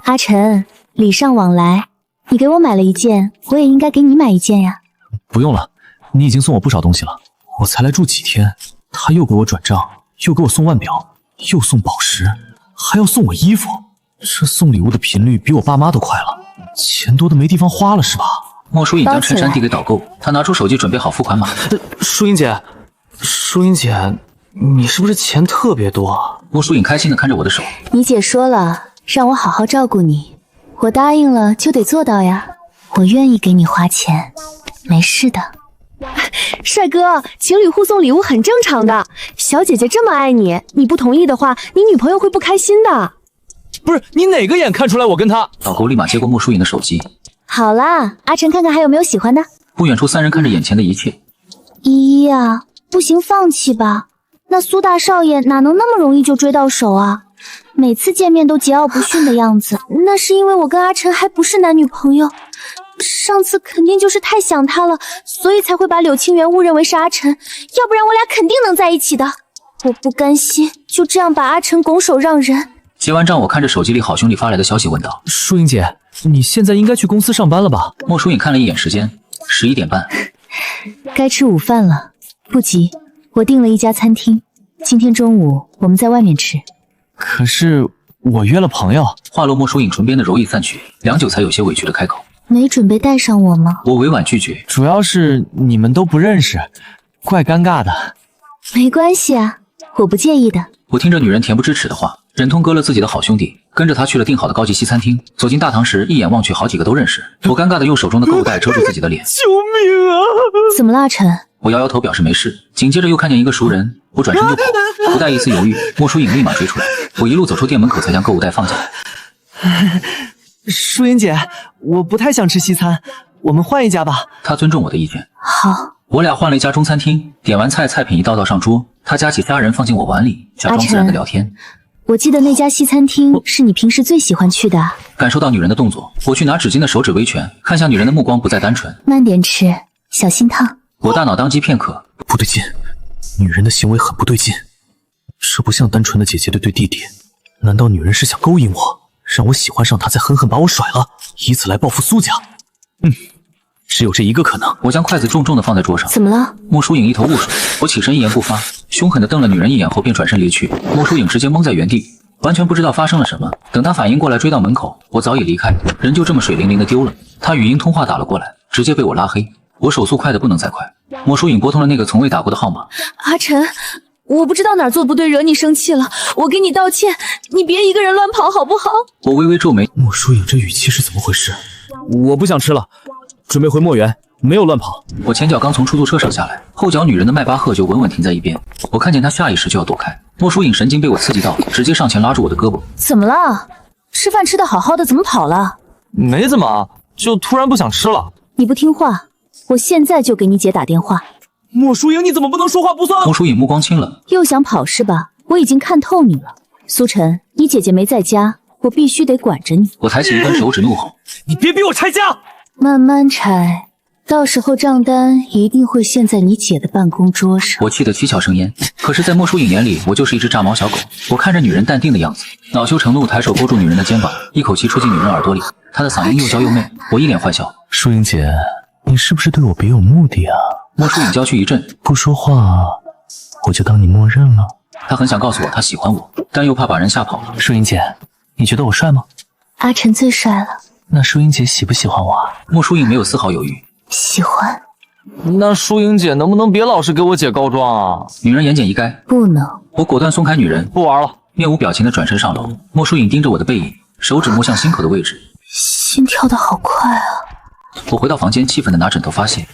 阿晨，礼尚往来，你给我买了一件，我也应该给你买一件呀。不用了，你已经送我不少东西了。我才来住几天，他又给我转账，又给我送腕表，又送宝石，还要送我衣服。这送礼物的频率比我爸妈都快了，钱多的没地方花了是吧？莫疏影将衬衫递给导购，他拿出手机准备好付款码。疏影姐，你是不是钱特别多？莫疏影开心地看着我的手。你姐说了，让我好好照顾你，我答应了就得做到呀。我愿意给你花钱，没事的。帅哥，情侣互送礼物很正常的。小姐姐这么爱你，你不同意的话，你女朋友会不开心的。不是，你哪个眼看出来我跟他？导购立马接过莫疏影的手机。好啦，阿晨，看看还有没有喜欢的。不远处3人看着眼前的一切，依依啊，不行放弃吧，那苏大少爷哪能那么容易就追到手啊？每次见面都桀骜不驯的样子，那是因为我跟阿晨还不是男女朋友。上次肯定就是太想他了，所以才会把柳清源误认为是阿晨，要不然我俩肯定能在一起的。我不甘心就这样把阿晨拱手让人。结完账，我看着手机里好兄弟发来的消息，问道：“淑英姐，你现在应该去公司上班了吧？”莫疏影看了一眼时间，11点半。该吃午饭了，不急，我订了一家餐厅，今天中午我们在外面吃。可是我约了朋友。话落莫疏影唇边的柔意散去，良久才有些委屈的开口：“没准备带上我吗？”我委婉拒绝，主要是你们都不认识，怪尴尬的。没关系啊，我不介意的。我听着女人恬不知耻的话，忍痛割了自己的好兄弟，跟着他去了订好的高级西餐厅。走进大堂时，一眼望去，好几个都认识。我尴尬的用手中的购物袋遮住自己的脸。救命啊！怎么了，阿晨？我摇摇头表示没事，紧接着又看见一个熟人，我转身就跑，不带一丝犹豫，莫疏影立马追出来。我一路走出店门口，才将购物袋放下来。淑英姐，我不太想吃西餐，我们换一家吧。他尊重我的意见。好。我俩换了一家中餐厅，点完菜，菜品一道道上桌，他夹起虾仁放进我碗里，假装自然的聊天。我记得那家西餐厅是你平时最喜欢去的。感受到女人的动作，我去拿纸巾的手指微拳，看向女人的目光不再单纯。慢点吃，小心烫。我大脑当机片刻，不对劲，女人的行为很不对劲，这不像单纯的姐姐对弟弟。难道女人是想勾引我，让我喜欢上她，再狠狠把我甩了，以此来报复苏家？只有这一个可能。我将筷子重重的放在桌上。怎么了？莫疏影一头雾水，我起身一言不发，凶狠的瞪了女人一眼后便转身离去。莫疏影直接懵在原地，完全不知道发生了什么。等她反应过来追到门口，我早已离开，人就这么水灵灵的丢了。她语音通话打了过来，直接被我拉黑。我手速快的不能再快。莫疏影拨通了那个从未打过的号码。阿晨，我不知道哪儿做不对，惹你生气了，我给你道歉，你别一个人乱跑好不好？我微微皱眉，莫疏影这语气是怎么回事？我不想吃了，准备回墨园，没有乱跑。我前脚刚从出租车上下来，后脚女人的迈巴赫就稳稳停在一边。我看见她下意识就要躲开，莫疏影神经被我刺激到，直接上前拉住我的胳膊。怎么了？吃饭吃得好好的，怎么跑了？没怎么，就突然不想吃了。你不听话，我现在就给你姐打电话。莫疏影，你怎么不能说话不算？莫疏影目光清冷，又想跑是吧？我已经看透你了。苏晨，你姐姐没在家，我必须得管着你。我抬起一根手指怒吼：“你别逼我拆家！”慢慢拆，到时候账单一定会现在你姐的办公桌上。我气得七窍生烟，可是，在莫疏影眼里，我就是一只炸毛小狗。我看着女人淡定的样子，恼羞成怒，抬手勾住女人的肩膀，一口气戳进女人耳朵里。她的嗓音又娇又媚，我一脸坏笑：“疏影姐，你是不是对我别有目的啊？”莫疏影娇躯一震，不说话，我就当你默认了。她很想告诉我她喜欢我，但又怕把人吓跑了。疏影姐，你觉得我帅吗？阿晨最帅了。那疏影姐喜不喜欢我啊？莫疏影没有丝毫犹豫，喜欢。那疏影姐能不能别老是给我姐告状啊？女人言简意赅，不能。我果断松开女人，不玩了，面无表情的转身上楼。莫疏影盯着我的背影，手指摸向心口的位置，心跳的好快啊！我回到房间，气愤的拿枕头发泄。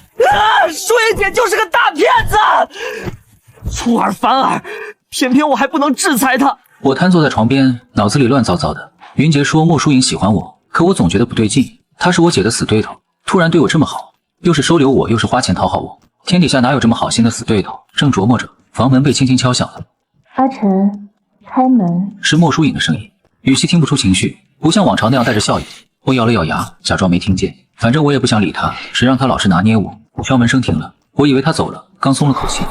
疏影姐就是个大骗子，出尔反尔，偏偏我还不能制裁她。我瘫坐在床边，脑子里乱糟糟的。云杰说莫疏影喜欢我，可我总觉得不对劲。她是我姐的死对头，突然对我这么好，又是收留我，又是花钱讨好我，天底下哪有这么好心的死对头？正琢磨着，房门被轻轻敲响了。阿晨，开门。是莫疏影的声音，语气听不出情绪，不像往常那样带着笑意。我咬了咬牙，假装没听见。反正我也不想理他，谁让他老是拿捏我。敲门声停了，我以为他走了，刚松了口气，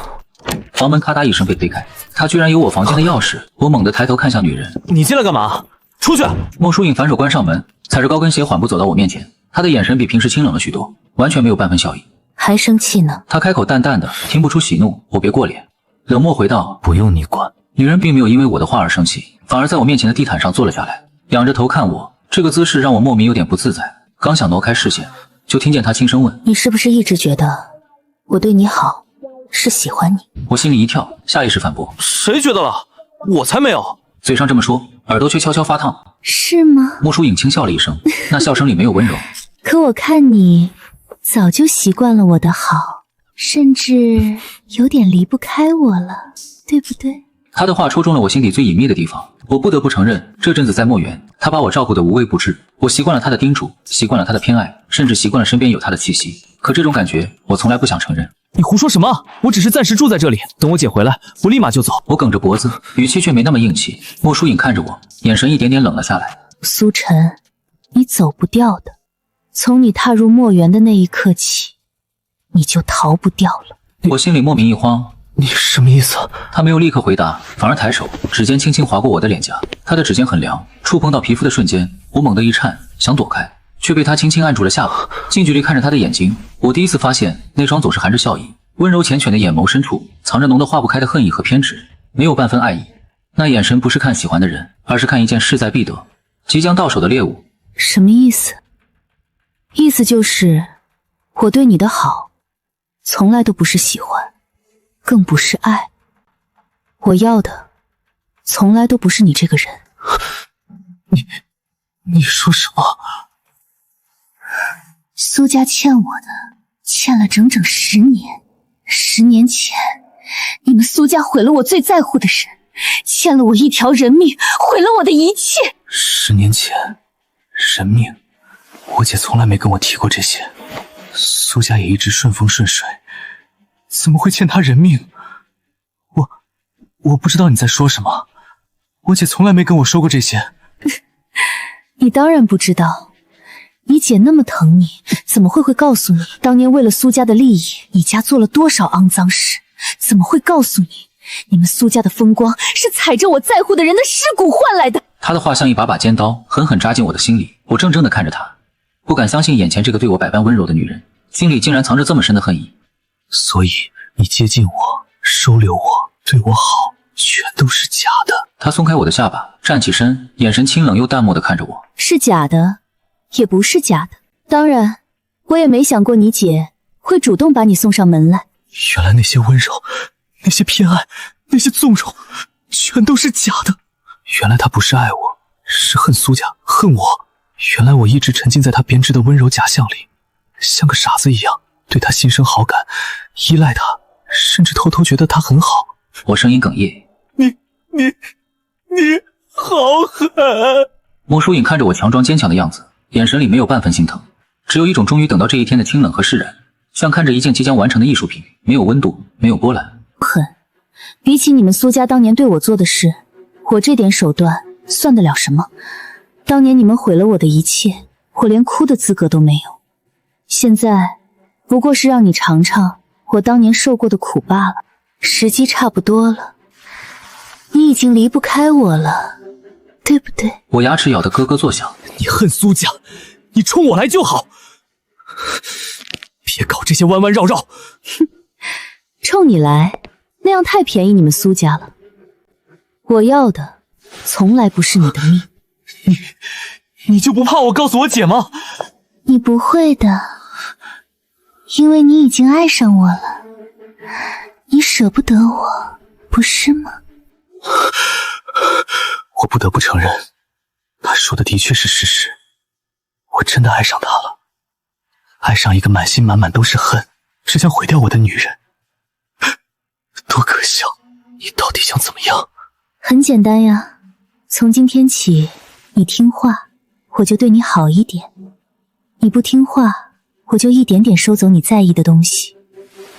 房门咔嗒一声被推开，他居然有我房间的钥匙。我猛地抬头看向女人，你进来干嘛？出去！莫疏影反手关上门，踩着高跟鞋缓步走到我面前，她的眼神比平时清冷了许多，完全没有半分笑意。还生气呢？她开口淡淡的，听不出喜怒。我别过脸，冷漠回道：不用你管。女人并没有因为我的话而生气，反而在我面前的地毯上坐了下来，仰着头看我，这个姿势让我莫名有点不自在。刚想挪开视线，就听见她轻声问：你是不是一直觉得我对你好是喜欢你？我心里一跳，下意识反驳：谁觉得了？我才没有。嘴上这么说，耳朵却悄悄发烫。是吗？莫疏影轻笑了一声，那笑声里没有温柔。可我看你早就习惯了我的好，甚至有点离不开我了，对不对？他的话戳中了我心底最隐秘的地方。我不得不承认，这阵子在墨园，他把我照顾得无微不至。我习惯了他的叮嘱，习惯了他的偏爱，甚至习惯了身边有他的气息。可这种感觉，我从来不想承认。你胡说什么？我只是暂时住在这里，等我姐回来，我立马就走。我梗着脖子，语气却没那么硬气。莫疏影看着我，眼神一点点冷了下来。苏晨，你走不掉的，从你踏入墨园的那一刻起，你就逃不掉了。我心里莫名一慌。你什么意思？他没有立刻回答，反而抬手，指尖轻轻划过我的脸颊。他的指尖很凉，触碰到皮肤的瞬间，我猛地一颤，想躲开，却被他轻轻按住了下巴。近距离看着他的眼睛，我第一次发现那双总是含着笑意、温柔缱绻的眼眸深处，藏着浓得化不开的恨意和偏执，没有半分爱意。那眼神不是看喜欢的人，而是看一件势在必得、即将到手的猎物。什么意思？意思就是我对你的好，从来都不是喜欢，更不是爱。我要的，从来都不是你这个人。你说什么？苏家欠我的，欠了整整10年。10年前，你们苏家毁了我最在乎的人，欠了我一条人命，毁了我的一切。10年前，人命，我姐从来没跟我提过这些。苏家也一直顺风顺水，怎么会欠她人命？我不知道你在说什么，我姐从来没跟我说过这些。你当然不知道，你姐那么疼你，怎么会告诉你当年为了苏家的利益，你家做了多少肮脏事？怎么会告诉你，你们苏家的风光是踩着我在乎的人的尸骨换来的？他的话像一把把尖刀，狠狠扎进我的心里。我怔怔地看着他，不敢相信眼前这个对我百般温柔的女人，心里竟然藏着这么深的恨意。所以你接近我，收留我，对我好，全都是假的。他松开我的下巴，站起身，眼神清冷又淡漠地看着我。是假的，也不是假的。当然，我也没想过你姐会主动把你送上门来。原来那些温柔，那些偏爱，那些纵容，全都是假的。原来他不是爱我，是恨苏家，恨我。原来我一直沉浸在他编织的温柔假象里，像个傻子一样对他心生好感，依赖他，甚至偷偷觉得他很好。我声音哽咽，你好狠！莫疏影看着我强装坚强的样子，眼神里没有半分心疼，只有一种终于等到这一天的清冷和释然，像看着一件即将完成的艺术品，没有温度，没有波澜。狠，比起你们苏家当年对我做的事，我这点手段算得了什么？当年你们毁了我的一切，我连哭的资格都没有。现在不过是让你尝尝我当年受过的苦罢了。时机差不多了，你已经离不开我了，对不对？我牙齿咬得咯咯作响。你恨苏家，你冲我来就好，别搞这些弯弯绕绕。冲你来，那样太便宜你们苏家了。我要的从来不是你的命。你就不怕我告诉我姐吗？你不会的，因为你已经爱上我了，你舍不得我，不是吗？我不得不承认，他说的的确是事实，我真的爱上他了，爱上一个满心满满都是恨，只想毁掉我的女人。多可笑！你到底想怎么样？很简单呀，从今天起，你听话，我就对你好一点；你不听话，我就一点点收走你在意的东西，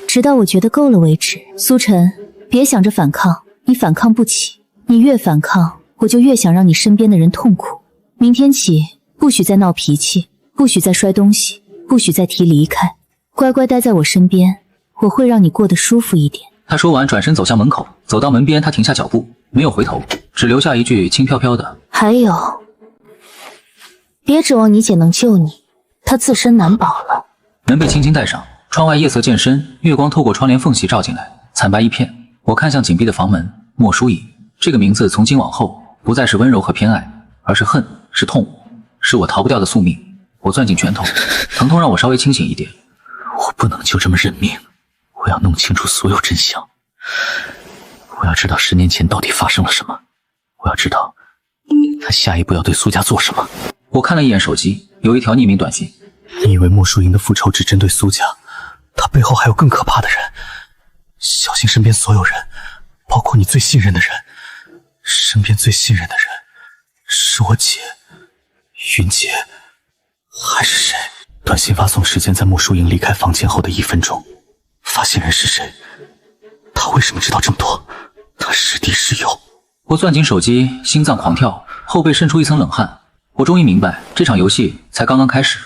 直到我觉得够了为止。苏晨，别想着反抗，你反抗不起，你越反抗，我就越想让你身边的人痛苦。明天起，不许再闹脾气，不许再摔东西，不许再提离开，乖乖待在我身边，我会让你过得舒服一点。他说完转身走向门口，走到门边他停下脚步，没有回头，只留下一句轻飘飘的还有，别指望你姐能救你，她自身难保了。门被轻轻带上，窗外夜色渐深，月光透过窗帘缝隙照进来，惨白一片。我看向紧闭的房门，莫疏影这个名字从今往后不再是温柔和偏爱，而是恨，是痛，是我逃不掉的宿命。我攥紧拳头，疼痛让我稍微清醒一点。我不能就这么认命，我要弄清楚所有真相。我要知道10年前到底发生了什么，我要知道他下一步要对苏家做什么。我看了一眼手机，有一条匿名短信。你以为莫疏影的复仇只针对苏家，他背后还有更可怕的人，小心身边所有人，包括你最信任的人。身边最信任的人是我姐、云姐，还是谁？短信发送时间在莫疏影离开房间后的1分钟，发现人是谁？他为什么知道这么多？他是敌是友？我攥紧手机，心脏狂跳，后背渗出一层冷汗。我终于明白，这场游戏才刚刚开始。